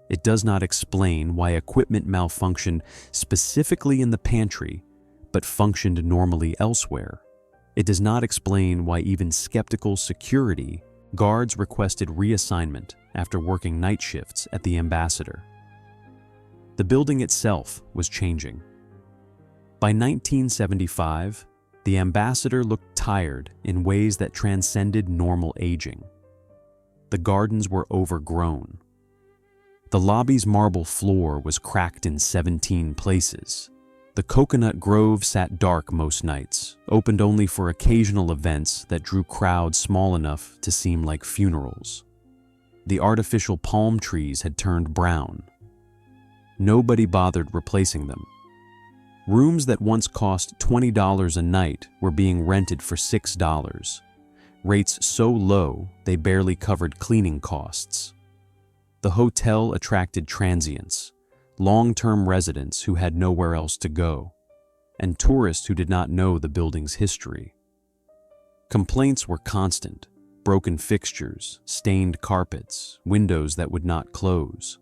It does not explain why equipment malfunctioned specifically in the pantry, but functioned normally elsewhere. It does not explain why even skeptical security guards requested reassignment after working night shifts at the Ambassador. The building itself was changing. By 1975, the Ambassador looked tired in ways that transcended normal aging. The gardens were overgrown. The lobby's marble floor was cracked in 17 places. The Cocoanut Grove sat dark most nights, opened only for occasional events that drew crowds small enough to seem like funerals. The artificial palm trees had turned brown. Nobody bothered replacing them. Rooms that once cost $20 a night were being rented for $6, rates so low they barely covered cleaning costs. The hotel attracted transients, long-term residents who had nowhere else to go, and tourists who did not know the building's history. Complaints were constant: broken fixtures, stained carpets, windows that would not close.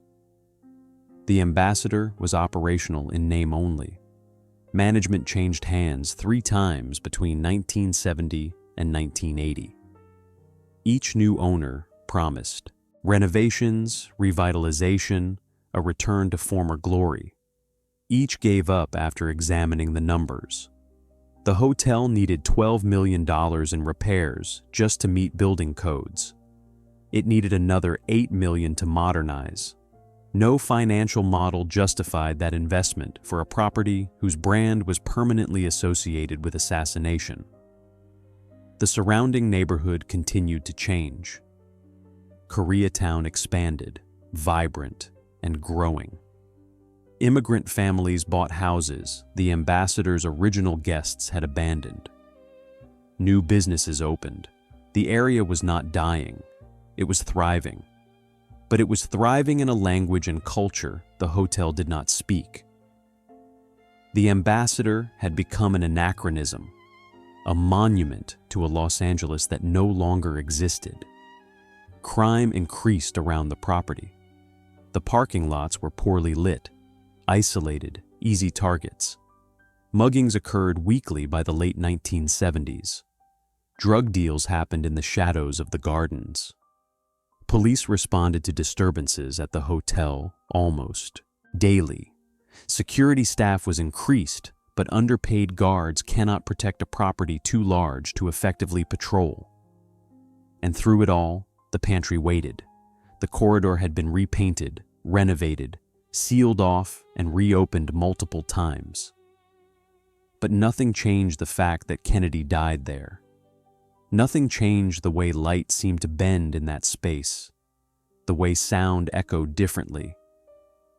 The Ambassador was operational in name only. Management changed hands 3 times between 1970 and 1980. Each new owner promised renovations, revitalization, a return to former glory. Each gave up after examining the numbers. The hotel needed $12 million in repairs just to meet building codes. It needed another $8 million to modernize. No financial model justified that investment for a property whose brand was permanently associated with assassination. The surrounding neighborhood continued to change. Koreatown expanded, vibrant, and growing. Immigrant families bought houses the ambassador's original guests had abandoned. New businesses opened. The area was not dying, it was thriving. But it was thriving in a language and culture the hotel did not speak. The ambassador had become an anachronism, a monument to a Los Angeles that no longer existed. Crime increased around the property. The parking lots were poorly lit, isolated, easy targets. Muggings occurred weekly by the late 1970s. Drug deals happened in the shadows of the gardens. Police responded to disturbances at the hotel almost daily. Security staff was increased, but underpaid guards cannot protect a property too large to effectively patrol. And through it all, the pantry waited. The corridor had been repainted, renovated, sealed off, and reopened multiple times. But nothing changed the fact that Kennedy died there. Nothing changed the way light seemed to bend in that space, the way sound echoed differently,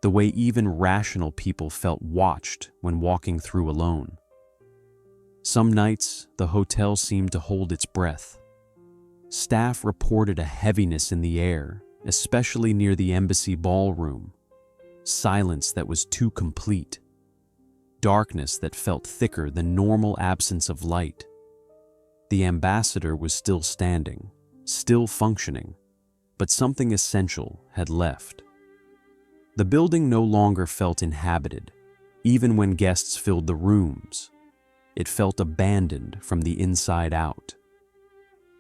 the way even rational people felt watched when walking through alone. Some nights, the hotel seemed to hold its breath. Staff reported a heaviness in the air, especially near the embassy ballroom. Silence that was too complete. Darkness that felt thicker than normal absence of light. The ambassador was still standing, still functioning, but something essential had left. The building no longer felt inhabited, even when guests filled the rooms. It felt abandoned from the inside out.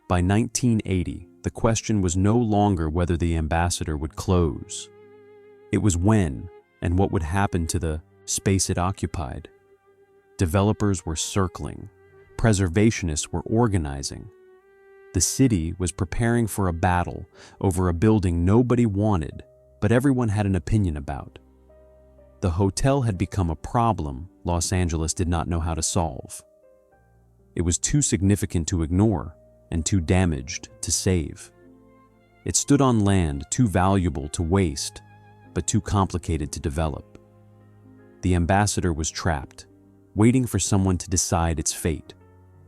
By 1980, the question was no longer whether the ambassador would close. It was when and what would happen to the space it occupied. Developers were circling. Preservationists were organizing. The city was preparing for a battle over a building nobody wanted, but everyone had an opinion about. The hotel had become a problem Los Angeles did not know how to solve. It was too significant to ignore and too damaged to save. It stood on land too valuable to waste, but too complicated to develop. The ambassador was trapped, waiting for someone to decide its fate,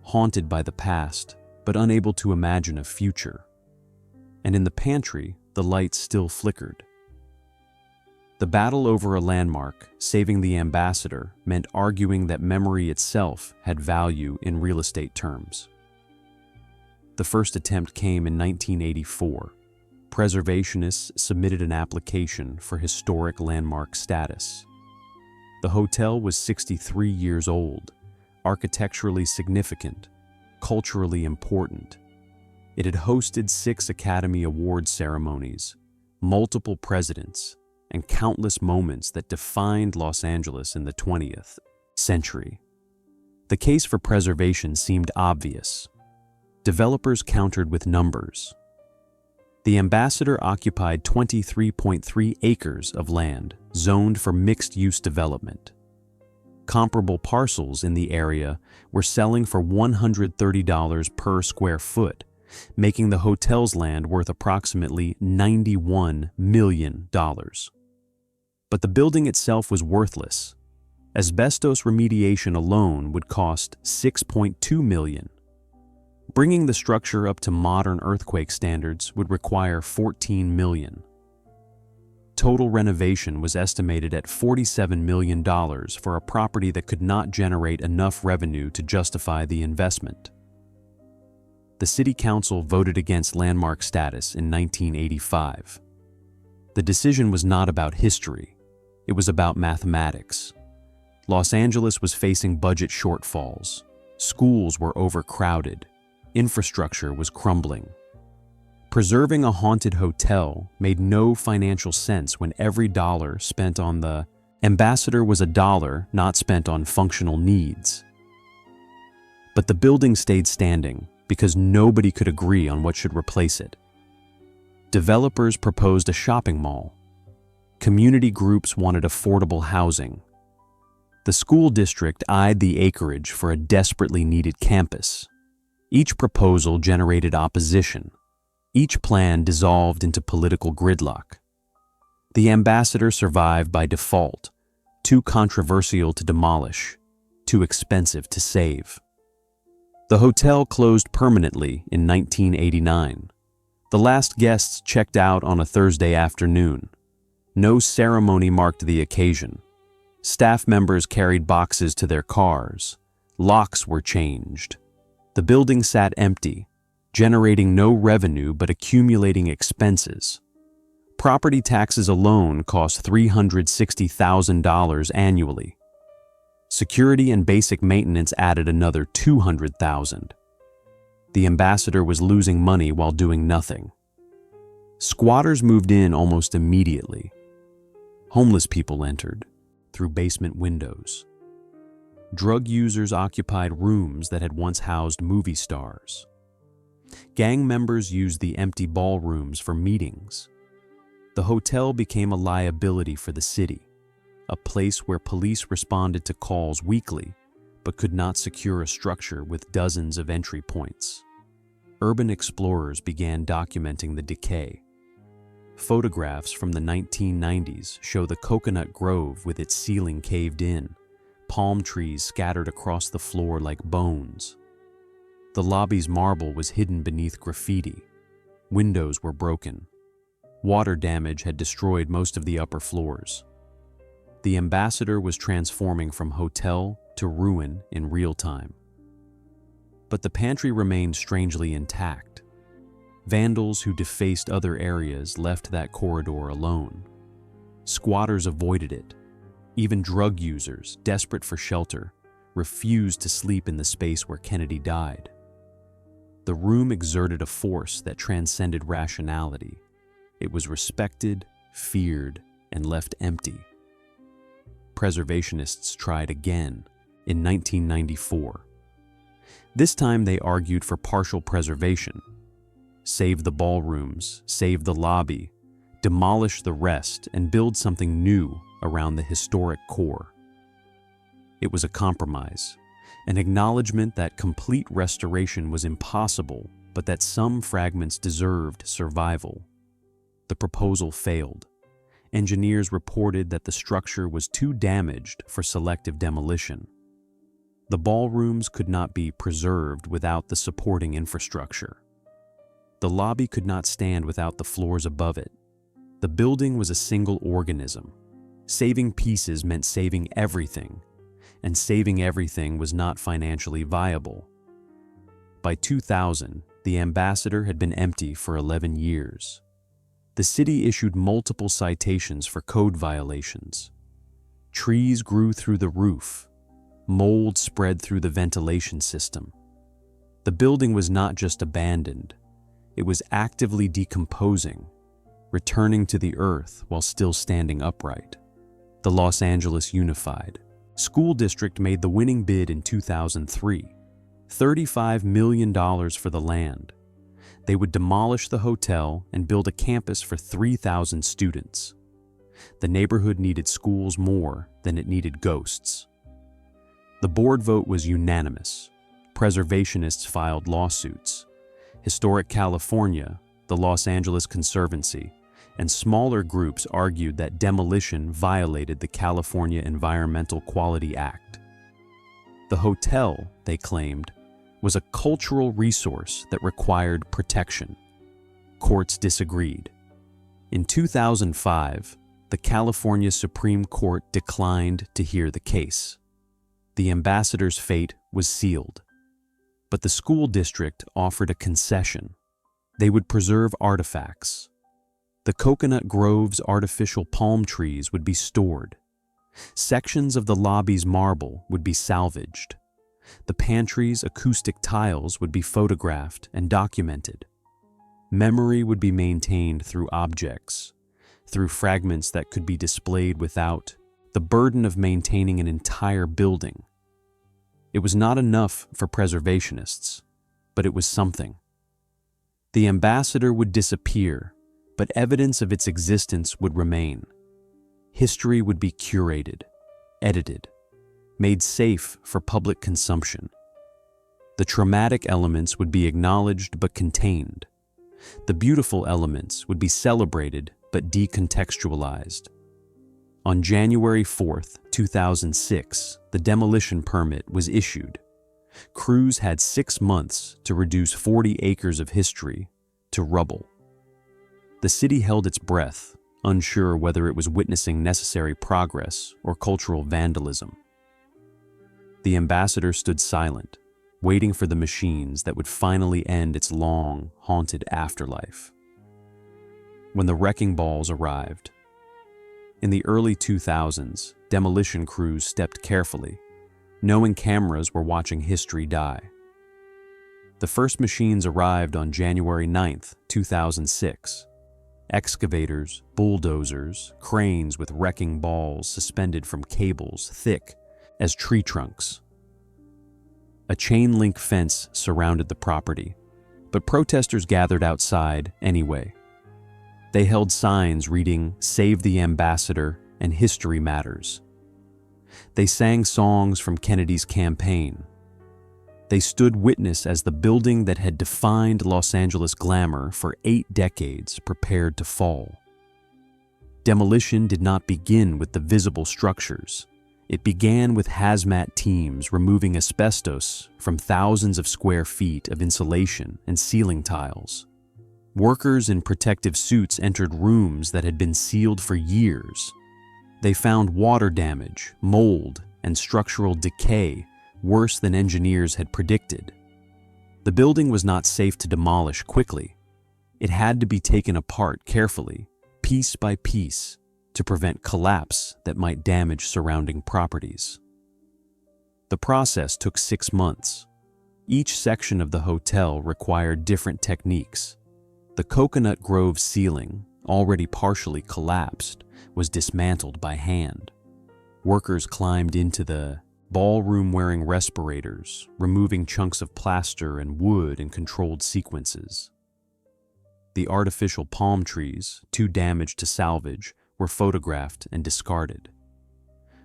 haunted by the past, but unable to imagine a future. And in the pantry, the lights still flickered. The battle over a landmark, saving the ambassador, meant arguing that memory itself had value in real estate terms. The first attempt came in 1984. Preservationists submitted an application for historic landmark status. The hotel was 63 years old, architecturally significant, culturally important. It had hosted 6 Academy Award ceremonies, multiple presidents, and countless moments that defined Los Angeles in the 20th century. The case for preservation seemed obvious. Developers countered with numbers. The ambassador occupied 23.3 acres of land zoned for mixed-use development. Comparable parcels in the area were selling for $130 per square foot, making the hotel's land worth approximately $91 million. But the building itself was worthless. Asbestos remediation alone would cost $6.2 million. Bringing the structure up to modern earthquake standards would require $14 million. Total renovation was estimated at $47 million for a property that could not generate enough revenue to justify the investment. The City Council voted against landmark status in 1985. The decision was not about history, it was about mathematics. Los Angeles was facing budget shortfalls, schools were overcrowded, infrastructure was crumbling. Preserving a haunted hotel made no financial sense when every dollar spent on the ambassador was a dollar not spent on functional needs. But the building stayed standing because nobody could agree on what should replace it. Developers proposed a shopping mall. Community groups wanted affordable housing. The school district eyed the acreage for a desperately needed campus. Each proposal generated opposition. Each plan dissolved into political gridlock. The ambassador survived by default, too controversial to demolish, too expensive to save. The hotel closed permanently in 1989. The last guests checked out on a Thursday afternoon. No ceremony marked the occasion. Staff members carried boxes to their cars. Locks were changed. The building sat empty, generating no revenue but accumulating expenses. Property taxes alone cost $360,000 annually. Security and basic maintenance added another $200,000. The ambassador was losing money while doing nothing. Squatters moved in almost immediately. Homeless people entered through basement windows. Drug users occupied rooms that had once housed movie stars. Gang members used the empty ballrooms for meetings. The hotel became a liability for the city, a place where police responded to calls weekly but could not secure a structure with dozens of entry points. Urban explorers began documenting the decay. Photographs from the 1990s show the Cocoanut Grove with its ceiling caved in, palm trees scattered across the floor like bones. The lobby's marble was hidden beneath graffiti. Windows were broken. Water damage had destroyed most of the upper floors. The ambassador was transforming from hotel to ruin in real time. But the pantry remained strangely intact. Vandals who defaced other areas left that corridor alone. Squatters avoided it. Even drug users, desperate for shelter, refused to sleep in the space where Kennedy died. The room exerted a force that transcended rationality. It was respected, feared, and left empty. Preservationists tried again in 1994. This time they argued for partial preservation. Save the ballrooms, save the lobby, demolish the rest, and build something new around the historic core. It was a compromise, an acknowledgement that complete restoration was impossible, but that some fragments deserved survival. The proposal failed. Engineers reported that the structure was too damaged for selective demolition. The ballrooms could not be preserved without the supporting infrastructure. The lobby could not stand without the floors above it. The building was a single organism. Saving pieces meant saving everything, and saving everything was not financially viable. By 2000, the ambassador had been empty for 11 years. The city issued multiple citations for code violations. Trees grew through the roof. Mold spread through the ventilation system. The building was not just abandoned. It was actively decomposing, returning to the earth while still standing upright. The Los Angeles Unified School District made the winning bid in 2003, $35 million for the land. They would demolish the hotel and build a campus for 3,000 students. The neighborhood needed schools more than it needed ghosts. The board vote was unanimous. Preservationists filed lawsuits. Historic California, the Los Angeles Conservancy, and smaller groups argued that demolition violated the California Environmental Quality Act. The hotel, they claimed, was a cultural resource that required protection. Courts disagreed. In 2005, the California Supreme Court declined to hear the case. The ambassador's fate was sealed. But the school district offered a concession. They would preserve artifacts. The Cocoanut Grove's artificial palm trees would be stored. Sections of the lobby's marble would be salvaged. The pantry's acoustic tiles would be photographed and documented. Memory would be maintained through objects, through fragments that could be displayed without the burden of maintaining an entire building. It was not enough for preservationists, but it was something. The ambassador would disappear, but evidence of its existence would remain. History would be curated, edited, made safe for public consumption. The traumatic elements would be acknowledged but contained. The beautiful elements would be celebrated but decontextualized. On January 4, 2006, the demolition permit was issued. Crews had 6 months to reduce 40 acres of history to rubble. The city held its breath, unsure whether it was witnessing necessary progress or cultural vandalism. The ambassador stood silent, waiting for the machines that would finally end its long, haunted afterlife. When the wrecking balls arrived, in the early 2000s, demolition crews stepped carefully, knowing cameras were watching history die. The first machines arrived on January 9, 2006. Excavators, bulldozers, cranes with wrecking balls suspended from cables thick as tree trunks. A chain-link fence surrounded the property, but protesters gathered outside anyway. They held signs reading "Save the Ambassador" and "History Matters." They sang songs from Kennedy's campaign. They stood witness as the building that had defined Los Angeles glamour for 8 decades prepared to fall. Demolition did not begin with the visible structures. It began with hazmat teams removing asbestos from thousands of square feet of insulation and ceiling tiles. Workers in protective suits entered rooms that had been sealed for years. They found water damage, mold, and structural decay worse than engineers had predicted. The building was not safe to demolish quickly. It had to be taken apart carefully, piece by piece, to prevent collapse that might damage surrounding properties. The process took 6 months. Each section of the hotel required different techniques. The Cocoanut Grove ceiling, already partially collapsed, was dismantled by hand. Workers climbed into the ballroom wearing respirators, removing chunks of plaster and wood in controlled sequences. The artificial palm trees, too damaged to salvage, were photographed and discarded.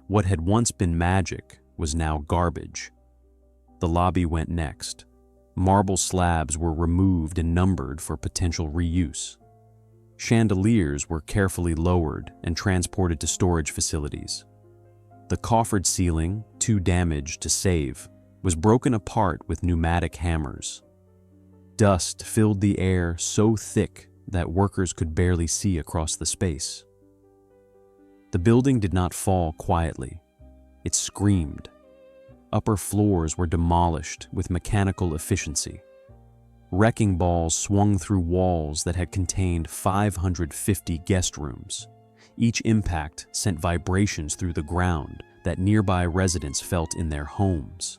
What had once been magic was now garbage. The lobby went next. Marble slabs were removed and numbered for potential reuse. Chandeliers were carefully lowered and transported to storage facilities. The coffered ceiling, too damaged to save, was broken apart with pneumatic hammers. Dust filled the air so thick that workers could barely see across the space. The building did not fall quietly. It screamed. Upper floors were demolished with mechanical efficiency. Wrecking balls swung through walls that had contained 550 guest rooms. Each impact sent vibrations through the ground that nearby residents felt in their homes.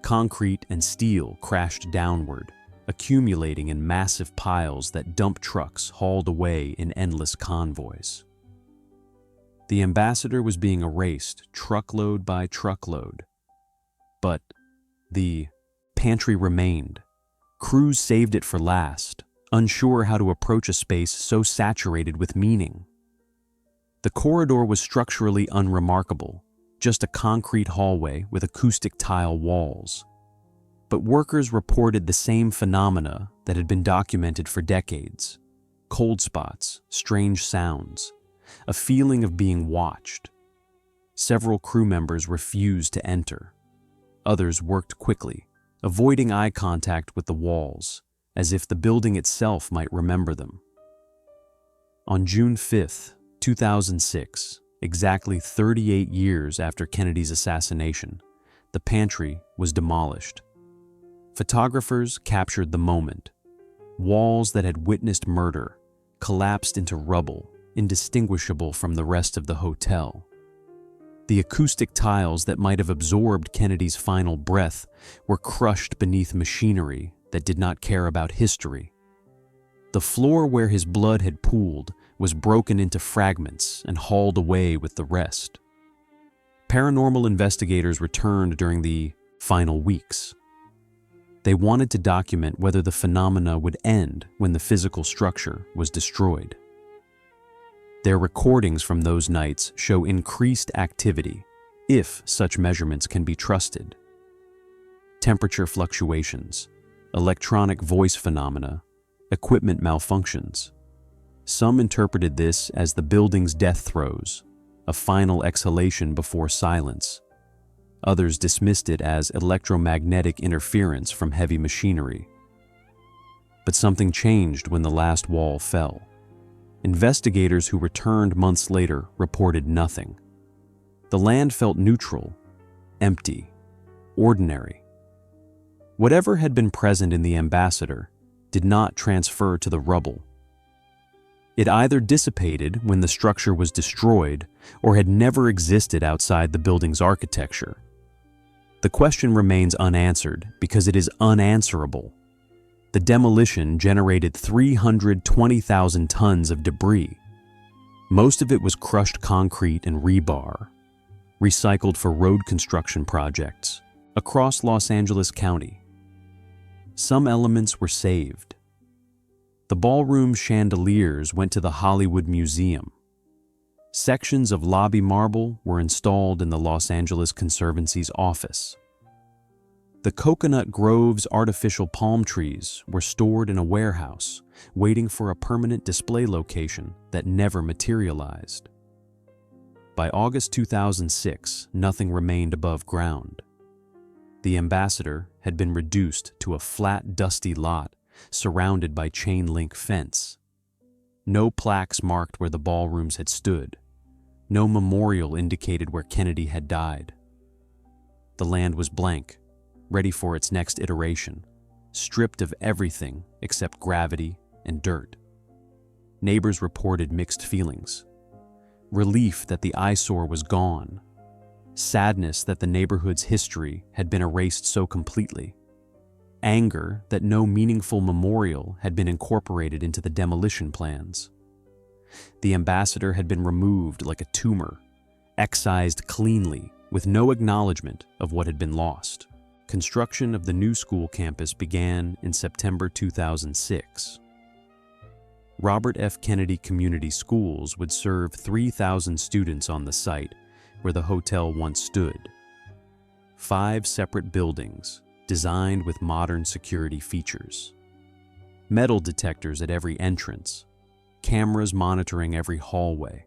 Concrete and steel crashed downward, accumulating in massive piles that dump trucks hauled away in endless convoys. The ambassador was being erased truckload by truckload. But the pantry remained. Crews saved it for last, unsure how to approach a space so saturated with meaning. The corridor was structurally unremarkable, just a concrete hallway with acoustic tile walls. But workers reported the same phenomena that had been documented for decades: cold spots, strange sounds, a feeling of being watched. Several crew members refused to enter. Others worked quickly, avoiding eye contact with the walls, as if the building itself might remember them. On June 5, 2006, exactly 38 years after Kennedy's assassination, the pantry was demolished. Photographers captured the moment. Walls that had witnessed murder collapsed into rubble, indistinguishable from the rest of the hotel. The acoustic tiles that might have absorbed Kennedy's final breath were crushed beneath machinery that did not care about history. The floor where his blood had pooled was broken into fragments and hauled away with the rest. Paranormal investigators returned during the final weeks. They wanted to document whether the phenomena would end when the physical structure was destroyed. Their recordings from those nights show increased activity, if such measurements can be trusted. Temperature fluctuations, electronic voice phenomena, equipment malfunctions. Some interpreted this as the building's death throes, a final exhalation before silence. Others dismissed it as electromagnetic interference from heavy machinery. But something changed when the last wall fell. Investigators who returned months later reported nothing. The land felt neutral, empty, ordinary. Whatever had been present in the Ambassador did not transfer to the rubble. It either dissipated when the structure was destroyed or had never existed outside the building's architecture. The question remains unanswered because it is unanswerable. The demolition generated 320,000 tons of debris. Most of it was crushed concrete and rebar, recycled for road construction projects across Los Angeles County. Some elements were saved. The ballroom chandeliers went to the Hollywood Museum. Sections of lobby marble were installed in the Los Angeles Conservancy's office. The Cocoanut Grove's artificial palm trees were stored in a warehouse, waiting for a permanent display location that never materialized. By August 2006, nothing remained above ground. The Ambassador had been reduced to a flat, dusty lot surrounded by chain-link fence. No plaques marked where the ballrooms had stood. No memorial indicated where Kennedy had died. The land was blank, ready for its next iteration, stripped of everything except gravity and dirt. Neighbors reported mixed feelings. Relief that the eyesore was gone. Sadness that the neighborhood's history had been erased so completely. Anger that no meaningful memorial had been incorporated into the demolition plans. The Ambassador had been removed like a tumor, excised cleanly with no acknowledgement of what had been lost. Construction of the new school campus began in September 2006. Robert F. Kennedy Community Schools would serve 3,000 students on the site where the hotel once stood. 5 separate buildings, designed with modern security features. Metal detectors at every entrance, cameras monitoring every hallway.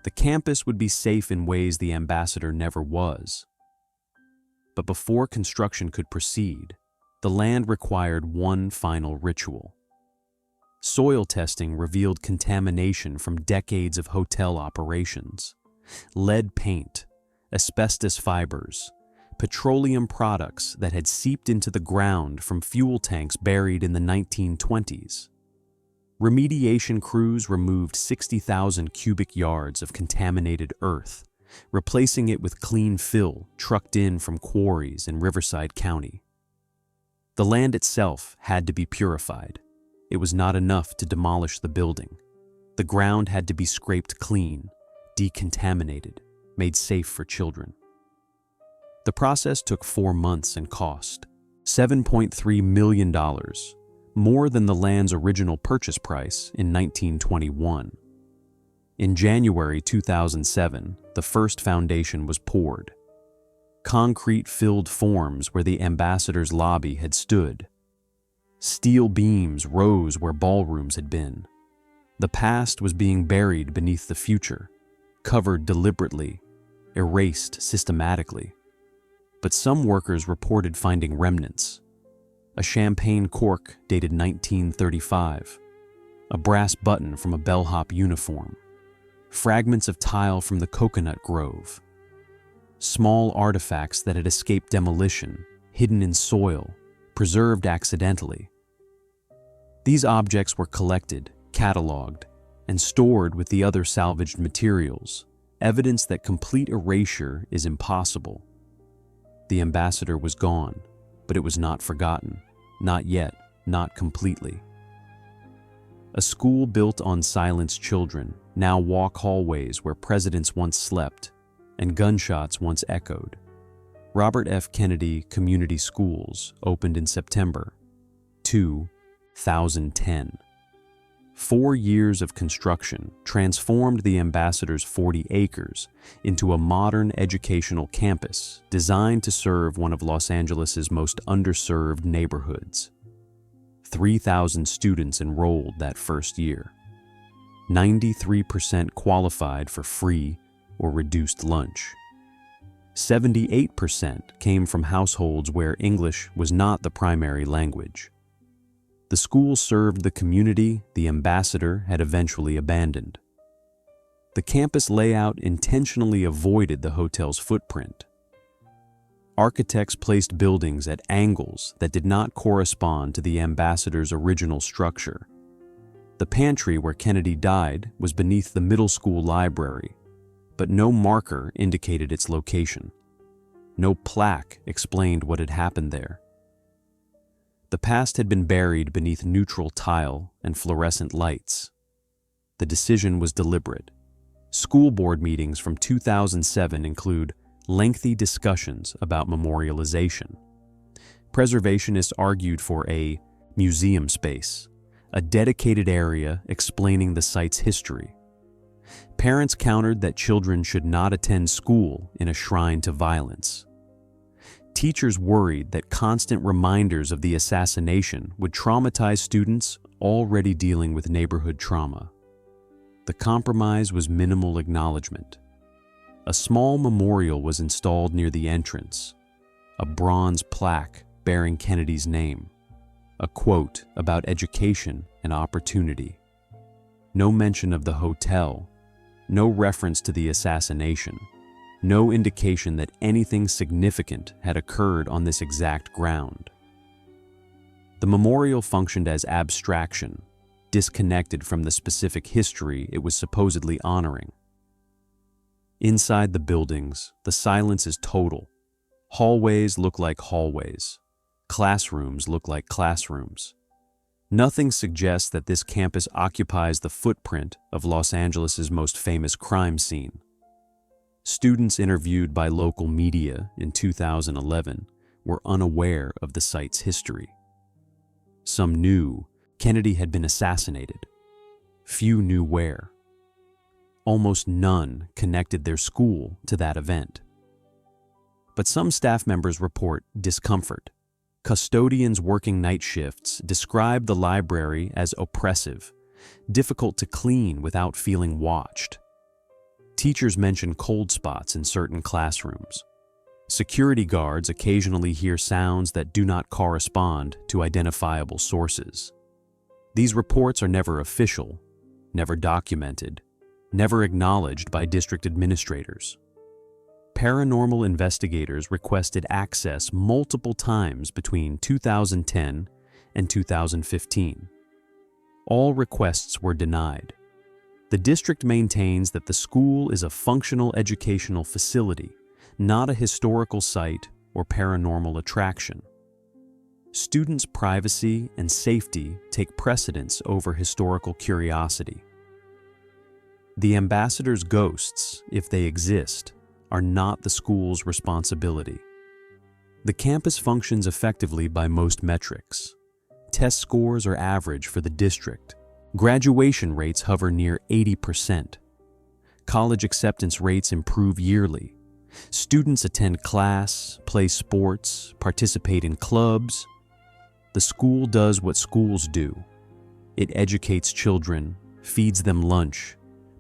The campus would be safe in ways the Ambassador never was. But before construction could proceed, the land required one final ritual. Soil testing revealed contamination from decades of hotel operations. Lead paint, asbestos fibers, petroleum products that had seeped into the ground from fuel tanks buried in the 1920s. Remediation crews removed 60,000 cubic yards of contaminated earth, replacing it with clean fill trucked in from quarries in Riverside County. The land itself had to be purified. It was not enough to demolish the building. The ground had to be scraped clean, decontaminated, made safe for children. The process took 4 months and cost $7.3 million, more than the land's original purchase price in 1921. In January 2007, the first foundation was poured. Concrete-filled forms where the Ambassador's lobby had stood. Steel beams rose where ballrooms had been. The past was being buried beneath the future, covered deliberately, erased systematically. But some workers reported finding remnants. A champagne cork dated 1935, a brass button from a bellhop uniform, fragments of tile from the Cocoanut Grove, small artifacts that had escaped demolition, hidden in soil, preserved accidentally. These objects were collected, cataloged, and stored with the other salvaged materials, evidence that complete erasure is impossible. The Ambassador was gone, but it was not forgotten, not yet, not completely. A school built on silenced children now walk hallways where presidents once slept and gunshots once echoed. Robert F. Kennedy Community Schools opened in September 2010. 4 years of construction transformed the Ambassador's 40 acres into a modern educational campus designed to serve one of Los Angeles's most underserved neighborhoods. 3,000 students enrolled that first year. 93% qualified for free, or reduced lunch. 78% came from households where English was not the primary language. The school served the community the ambassador had eventually abandoned. The campus layout intentionally avoided the hotel's footprint. Architects placed buildings at angles that did not correspond to the ambassador's original structure. The pantry where Kennedy died was beneath the middle school library, but no marker indicated its location. No plaque explained what had happened there. The past had been buried beneath neutral tile and fluorescent lights. The decision was deliberate. School board meetings from 2007 include lengthy discussions about memorialization. Preservationists argued for a museum space, a dedicated area explaining the site's history. Parents countered that children should not attend school in a shrine to violence. Teachers worried that constant reminders of the assassination would traumatize students already dealing with neighborhood trauma. The compromise was minimal acknowledgement. A small memorial was installed near the entrance, a bronze plaque bearing Kennedy's name, a quote about education and opportunity. No mention of the hotel, no reference to the assassination, no indication that anything significant had occurred on this exact ground. The memorial functioned as abstraction, disconnected from the specific history it was supposedly honoring. Inside the buildings, the silence is total. Hallways look like hallways. Classrooms look like classrooms. Nothing suggests that this campus occupies the footprint of Los Angeles's most famous crime scene. Students interviewed by local media in 2011 were unaware of the site's history. Some knew Kennedy had been assassinated. Few knew where. Almost none connected their school to that event. But some staff members report discomfort. Custodians working night shifts describe the library as oppressive, difficult to clean without feeling watched. Teachers mention cold spots in certain classrooms. Security guards occasionally hear sounds that do not correspond to identifiable sources. These reports are never official, never documented, never acknowledged by district administrators. Paranormal investigators requested access multiple times between 2010 and 2015. All requests were denied. The district maintains that the school is a functional educational facility, not a historical site or paranormal attraction. Students' privacy and safety take precedence over historical curiosity. The ambassador's ghosts, if they exist, are not the school's responsibility. The campus functions effectively by most metrics. Test scores are average for the district. Graduation rates hover near 80%. College acceptance rates improve yearly. Students attend class, play sports, participate in clubs. The school does what schools do. It educates children, feeds them lunch,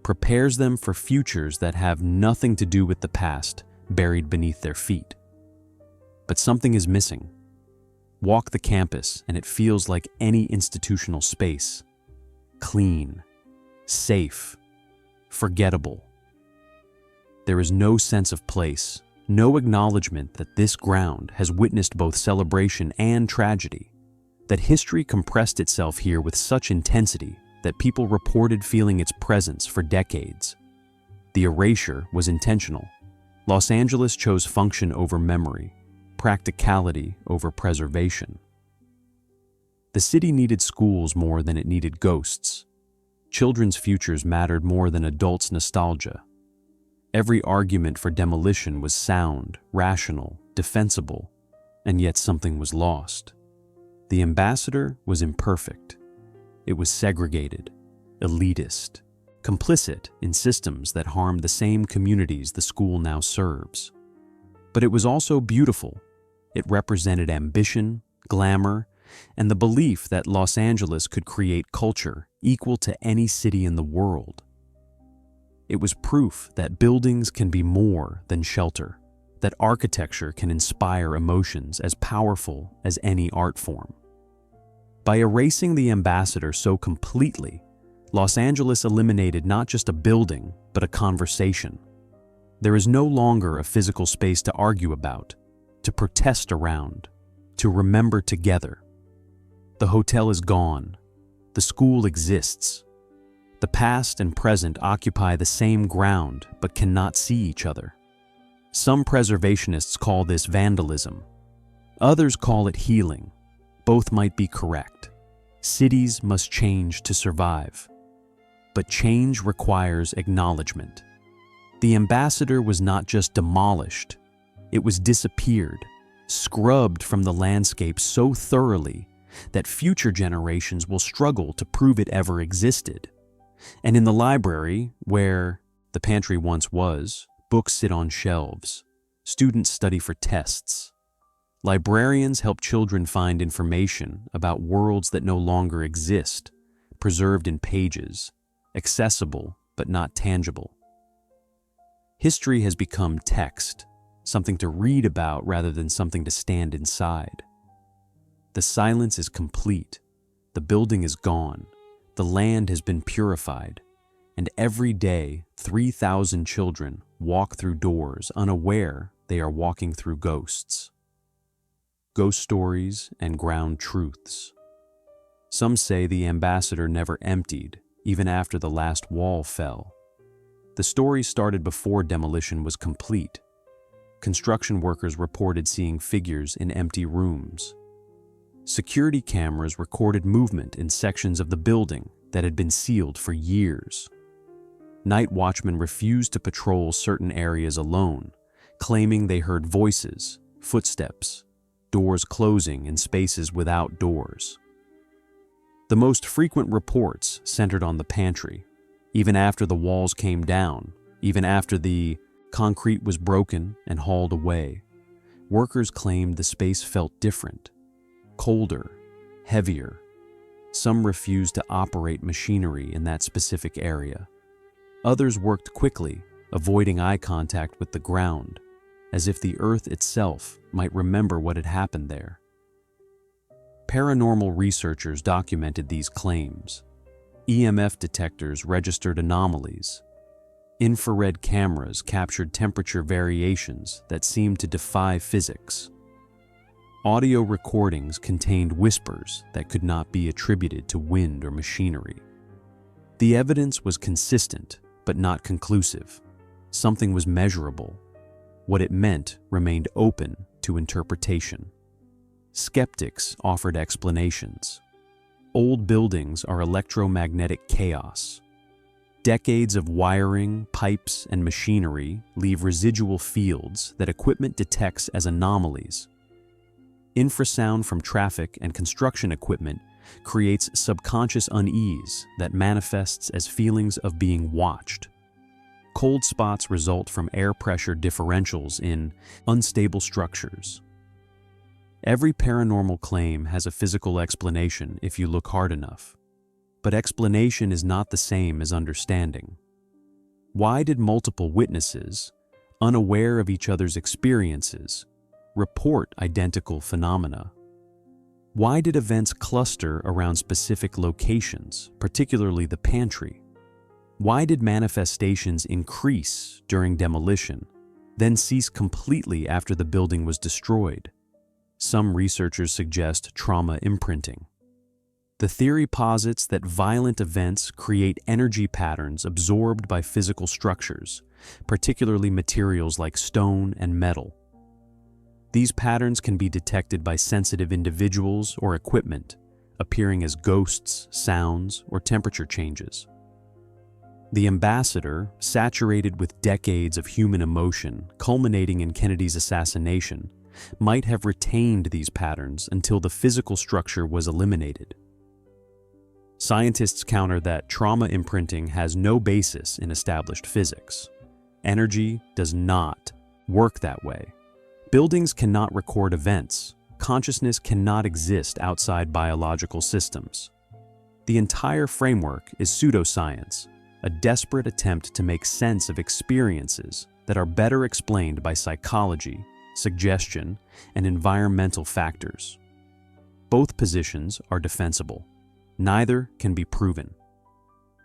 prepares them for futures that have nothing to do with the past buried beneath their feet. But something is missing. Walk the campus and it feels like any institutional space. Clean, safe, forgettable. There is no sense of place, no acknowledgement that this ground has witnessed both celebration and tragedy, that history compressed itself here with such intensity that people reported feeling its presence for decades. The erasure was intentional. Los Angeles chose function over memory, practicality over preservation. The city needed schools more than it needed ghosts. Children's futures mattered more than adults' nostalgia. Every argument for demolition was sound, rational, defensible, and yet something was lost. The ambassador was imperfect. It was segregated, elitist, complicit in systems that harmed the same communities the school now serves. But it was also beautiful. It represented ambition, glamour, and the belief that Los Angeles could create culture equal to any city in the world. It was proof that buildings can be more than shelter, that architecture can inspire emotions as powerful as any art form. By erasing the ambassador so completely, Los Angeles eliminated not just a building, but a conversation. There is no longer a physical space to argue about, to protest around, to remember together. The hotel is gone. The school exists. The past and present occupy the same ground but cannot see each other. Some preservationists call this vandalism. Others call it healing. Both might be correct. Cities must change to survive. But change requires acknowledgement. The ambassador was not just demolished, it was disappeared, scrubbed from the landscape so thoroughly that future generations will struggle to prove it ever existed. And in the library, where the pantry once was, books sit on shelves. Students study for tests. Librarians help children find information about worlds that no longer exist, preserved in pages, accessible but not tangible. History has become text, something to read about rather than something to stand inside. The silence is complete. The building is gone. The land has been purified. And every day, 3,000 children walk through doors unaware they are walking through ghosts. Ghost stories and ground truths. Some say the ambassador never emptied, even after the last wall fell. The story started before demolition was complete. Construction workers reported seeing figures in empty rooms. Security cameras recorded movement in sections of the building that had been sealed for years. Night watchmen refused to patrol certain areas alone, claiming they heard voices, footsteps, doors closing in spaces without doors. The most frequent reports centered on the pantry, even after the walls came down, even after the concrete was broken and hauled away. Workers claimed the space felt different, colder, heavier. Some refused to operate machinery in that specific area. Others worked quickly, avoiding eye contact with the ground, as if the earth itself might remember what had happened there. Paranormal researchers documented these claims. EMF detectors registered anomalies. Infrared cameras captured temperature variations that seemed to defy physics. Audio recordings contained whispers that could not be attributed to wind or machinery. The evidence was consistent, but not conclusive. Something was measurable. What it meant remained open to interpretation. Skeptics offered explanations. Old buildings are electromagnetic chaos. Decades of wiring, pipes, and machinery leave residual fields that equipment detects as anomalies. Infrasound from traffic and construction equipment creates subconscious unease that manifests as feelings of being watched. Cold spots result from air pressure differentials in unstable structures. Every paranormal claim has a physical explanation if you look hard enough. But explanation is not the same as understanding. Why did multiple witnesses, unaware of each other's experiences, report identical phenomena? Why did events cluster around specific locations, particularly the pantry? Why did manifestations increase during demolition, then cease completely after the building was destroyed? Some researchers suggest trauma imprinting. The theory posits that violent events create energy patterns absorbed by physical structures, particularly materials like stone and metal. These patterns can be detected by sensitive individuals or equipment, appearing as ghosts, sounds, or temperature changes. The ambassador, saturated with decades of human emotion, culminating in Kennedy's assassination, might have retained these patterns until the physical structure was eliminated. Scientists counter that trauma imprinting has no basis in established physics. Energy does not work that way. Buildings cannot record events. Consciousness cannot exist outside biological systems. The entire framework is pseudoscience, a desperate attempt to make sense of experiences that are better explained by psychology, suggestion, and environmental factors. Both positions are defensible. Neither can be proven.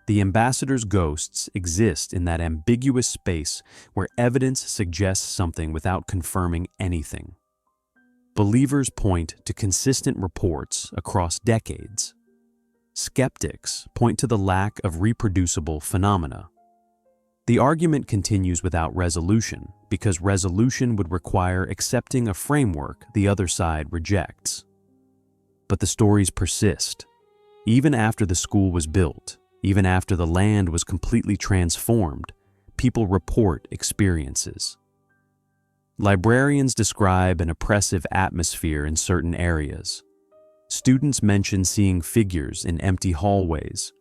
The ambassador's ghosts exist in that ambiguous space where evidence suggests something without confirming anything. Believers point to consistent reports across decades. Skeptics point to the lack of reproducible phenomena. The argument continues without resolution because resolution would require accepting a framework the other side rejects. But the stories persist. Even after the school was built, even after the land was completely transformed, people report experiences. Librarians describe an oppressive atmosphere in certain areas. Students mention seeing figures in empty hallways.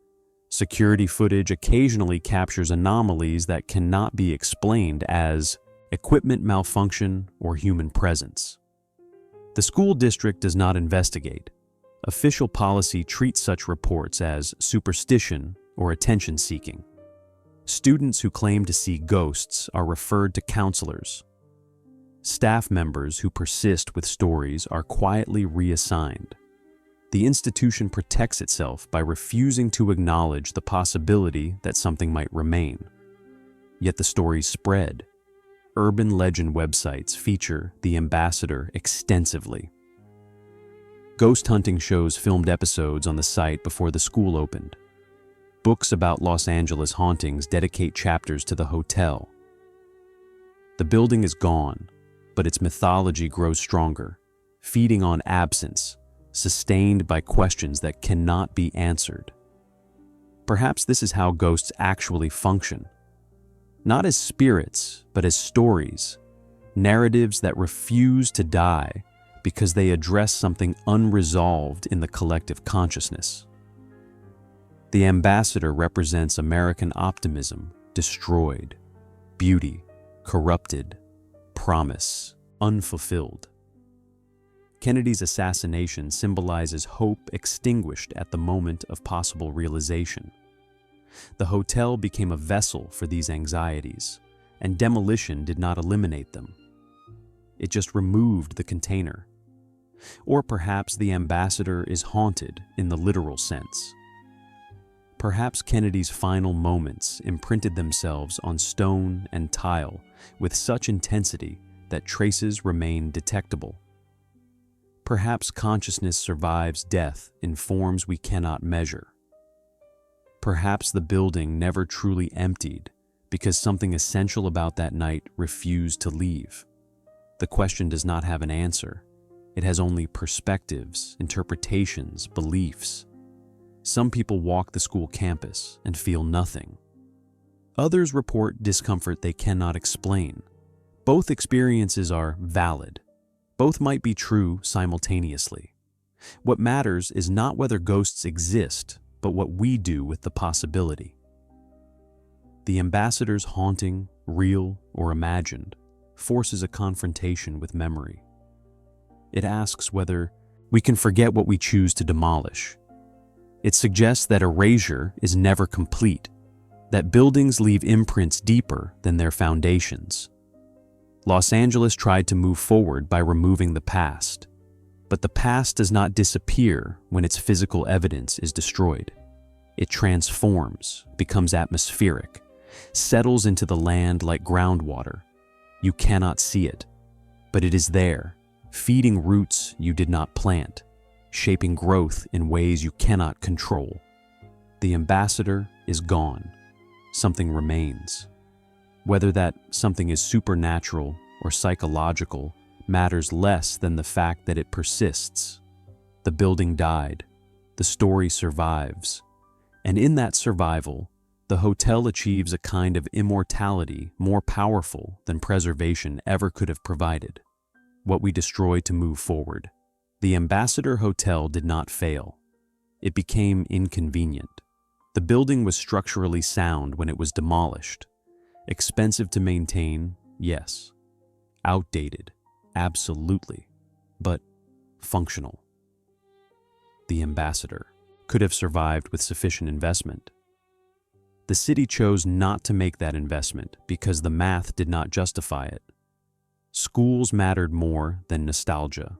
Security footage occasionally captures anomalies that cannot be explained as equipment malfunction or human presence. The school district does not investigate. Official policy treats such reports as superstition or attention-seeking. Students who claim to see ghosts are referred to counselors. Staff members who persist with stories are quietly reassigned. The institution protects itself by refusing to acknowledge the possibility that something might remain. Yet the stories spread. Urban legend websites feature the ambassador extensively. Ghost hunting shows filmed episodes on the site before the school opened. Books about Los Angeles hauntings dedicate chapters to the hotel. The building is gone, but its mythology grows stronger, feeding on absence, sustained by questions that cannot be answered. Perhaps this is how ghosts actually function. Not as spirits, but as stories, narratives that refuse to die because they address something unresolved in the collective consciousness. The ambassador represents American optimism, destroyed, beauty, corrupted, promise, unfulfilled. Kennedy's assassination symbolizes hope extinguished at the moment of possible realization. The hotel became a vessel for these anxieties, and demolition did not eliminate them. It just removed the container. Or perhaps the ambassador is haunted in the literal sense. Perhaps Kennedy's final moments imprinted themselves on stone and tile with such intensity that traces remain detectable. Perhaps consciousness survives death in forms we cannot measure. Perhaps the building never truly emptied because something essential about that night refused to leave. The question does not have an answer. It has only perspectives, interpretations, beliefs. Some people walk the school campus and feel nothing. Others report discomfort they cannot explain. Both experiences are valid. Both might be true simultaneously. What matters is not whether ghosts exist, but what we do with the possibility. The ambassador's haunting, real or imagined, forces a confrontation with memory. It asks whether we can forget what we choose to demolish. It suggests that erasure is never complete, that buildings leave imprints deeper than their foundations. Los Angeles tried to move forward by removing the past, but the past does not disappear when its physical evidence is destroyed. It transforms, becomes atmospheric, settles into the land like groundwater. You cannot see it, but it is there, feeding roots you did not plant, shaping growth in ways you cannot control. The ambassador is gone. Something remains. Whether that something is supernatural or psychological matters less than the fact that it persists. The building died. The story survives. And in that survival, the hotel achieves a kind of immortality more powerful than preservation ever could have provided. What we destroy to move forward. The Ambassador Hotel did not fail. It became inconvenient. The building was structurally sound when it was demolished. Expensive to maintain, yes. Outdated, absolutely. But functional. The Ambassador could have survived with sufficient investment. The city chose not to make that investment because the math did not justify it. Schools mattered more than nostalgia.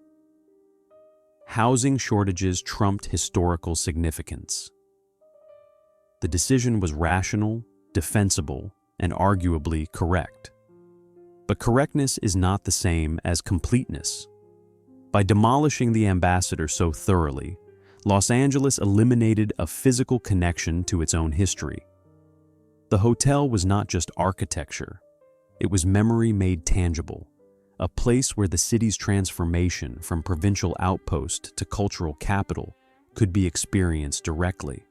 Housing shortages trumped historical significance. The decision was rational, defensible, and arguably correct. But correctness is not the same as completeness. By demolishing the Ambassador so thoroughly, Los Angeles eliminated a physical connection to its own history. The hotel was not just architecture, it was memory made tangible, a place where the city's transformation from provincial outpost to cultural capital could be experienced directly.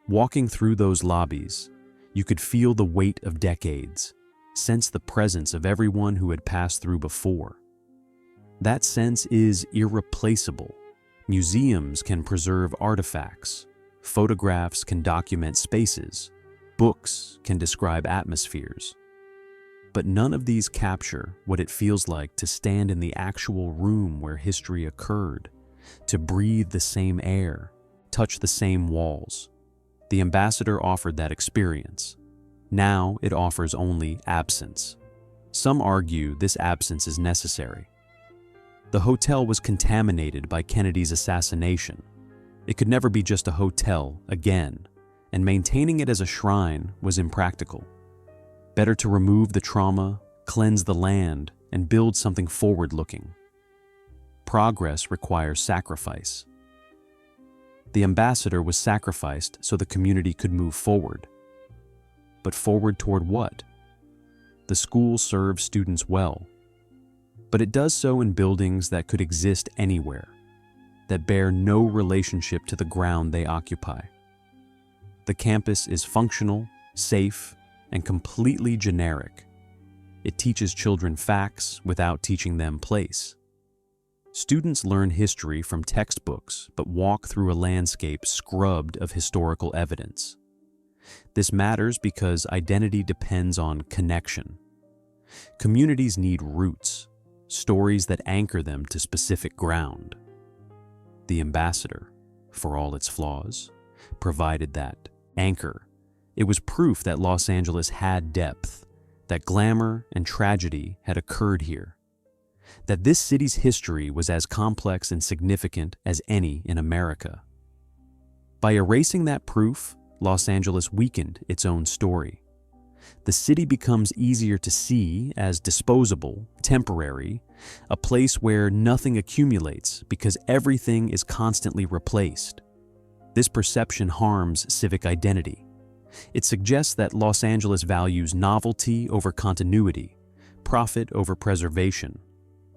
Walking through those lobbies, you could feel the weight of decades, sense the presence of everyone who had passed through before. That sense is irreplaceable. Museums can preserve artifacts, photographs can document spaces, books can describe atmospheres. But none of these capture what it feels like to stand in the actual room where history occurred, to breathe the same air, touch the same walls. The Ambassador offered that experience. Now it offers only absence. Some argue this absence is necessary. The hotel was contaminated by Kennedy's assassination. It could never be just a hotel again, and maintaining it as a shrine was impractical. Better to remove the trauma, cleanse the land, and build something forward-looking. Progress requires sacrifice. The Ambassador was sacrificed so the community could move forward. But forward toward what? The school serves students well, but it does so in buildings that could exist anywhere, that bear no relationship to the ground they occupy. The campus is functional, safe, and completely generic. It teaches children facts without teaching them place. Students learn history from textbooks but walk through a landscape scrubbed of historical evidence. This matters because identity depends on connection. Communities need roots, stories that anchor them to specific ground. The Ambassador, for all its flaws, provided that anchor. It was proof that Los Angeles had depth, that glamour and tragedy had occurred here, that this city's history was as complex and significant as any in America. By erasing that proof, Los Angeles weakened its own story. The city becomes easier to see as disposable, temporary, a place where nothing accumulates because everything is constantly replaced. This perception harms civic identity. It suggests that Los Angeles values novelty over continuity, profit over preservation,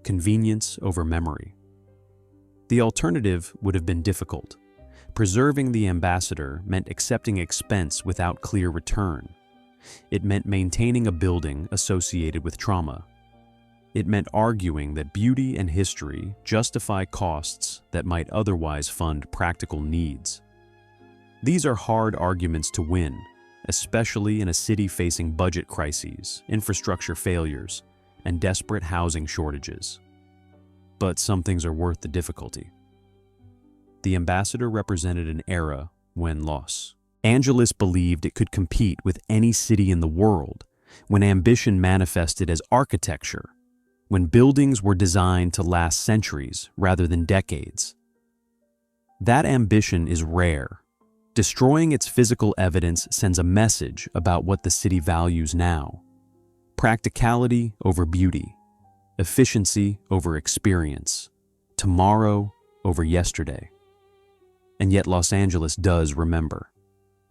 convenience over memory. The alternative would have been difficult. Preserving the Ambassador meant accepting expense without clear return. It meant maintaining a building associated with trauma. It meant arguing that beauty and history justify costs that might otherwise fund practical needs. These are hard arguments to win, especially in a city facing budget crises, infrastructure failures, and desperate housing shortages. But some things are worth the difficulty. The Ambassador represented an era when Los Angeles believed it could compete with any city in the world, when ambition manifested as architecture, when buildings were designed to last centuries rather than decades. That ambition is rare. Destroying its physical evidence sends a message about what the city values now. Practicality over beauty, efficiency over experience, tomorrow over yesterday. And yet Los Angeles does remember.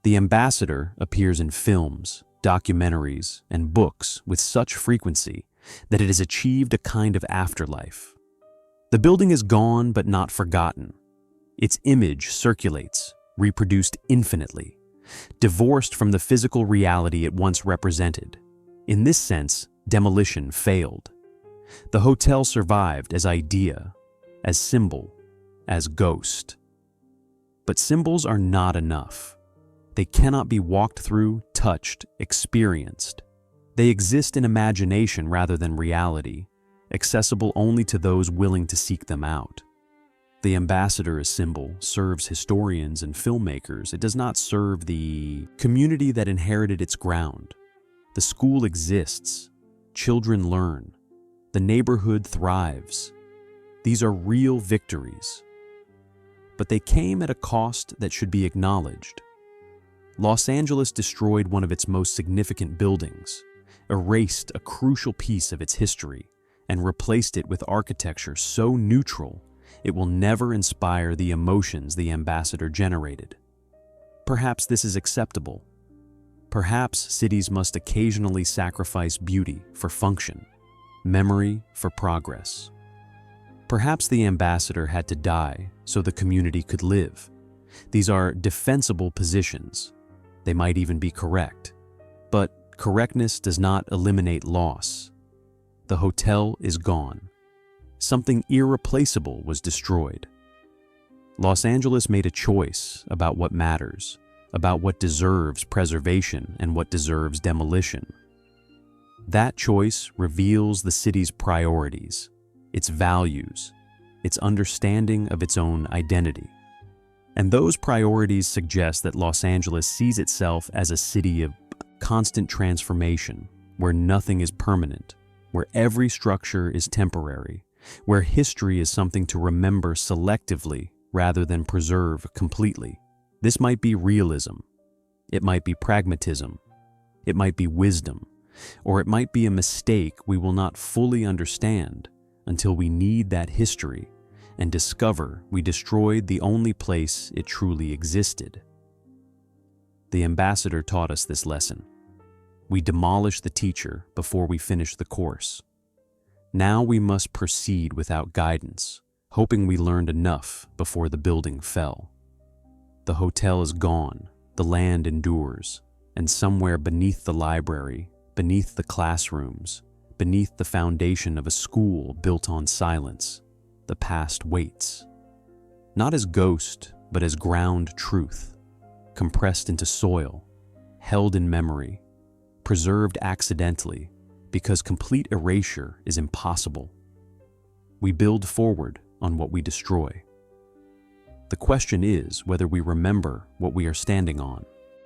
The Ambassador appears in films, documentaries, and books with such frequency that it has achieved a kind of afterlife. The building is gone but not forgotten. Its image circulates, reproduced infinitely, divorced from the physical reality it once represented. In this sense, demolition failed. The hotel survived as idea, as symbol, as ghost. But symbols are not enough. They cannot be walked through, touched, experienced. They exist in imagination rather than reality, accessible only to those willing to seek them out. The ambassador, a symbol, serves historians and filmmakers. It does not serve the community that inherited its ground. The school exists. Children learn. The neighborhood thrives. These are real victories. But they came at a cost that should be acknowledged. Los Angeles destroyed one of its most significant buildings, erased a crucial piece of its history, and replaced it with architecture so neutral it will never inspire the emotions the ambassador generated. Perhaps this is acceptable. Perhaps cities must occasionally sacrifice beauty for function, memory for progress. Perhaps the ambassador had to die so the community could live. These are defensible positions. They might even be correct. But correctness does not eliminate loss. The hotel is gone. Something irreplaceable was destroyed. Los Angeles made a choice about what matters, about what deserves preservation and what deserves demolition. That choice reveals the city's priorities, its values, its understanding of its own identity. And those priorities suggest that Los Angeles sees itself as a city of constant transformation, where nothing is permanent, where every structure is temporary, where history is something to remember selectively rather than preserve completely. This might be realism, it might be pragmatism, it might be wisdom, or it might be a mistake we will not fully understand until we need that history and discover we destroyed the only place it truly existed. The ambassador taught us this lesson. We demolished the teacher before we finished the course. Now we must proceed without guidance, hoping we learned enough before the building fell. The hotel is gone, the land endures, and somewhere beneath the library, beneath the classrooms, beneath the foundation of a school built on silence, the past waits. Not as ghost, but as ground truth, compressed into soil, held in memory, preserved accidentally, because complete erasure is impossible. We build forward on what we destroy. The question is whether we remember what we are standing on.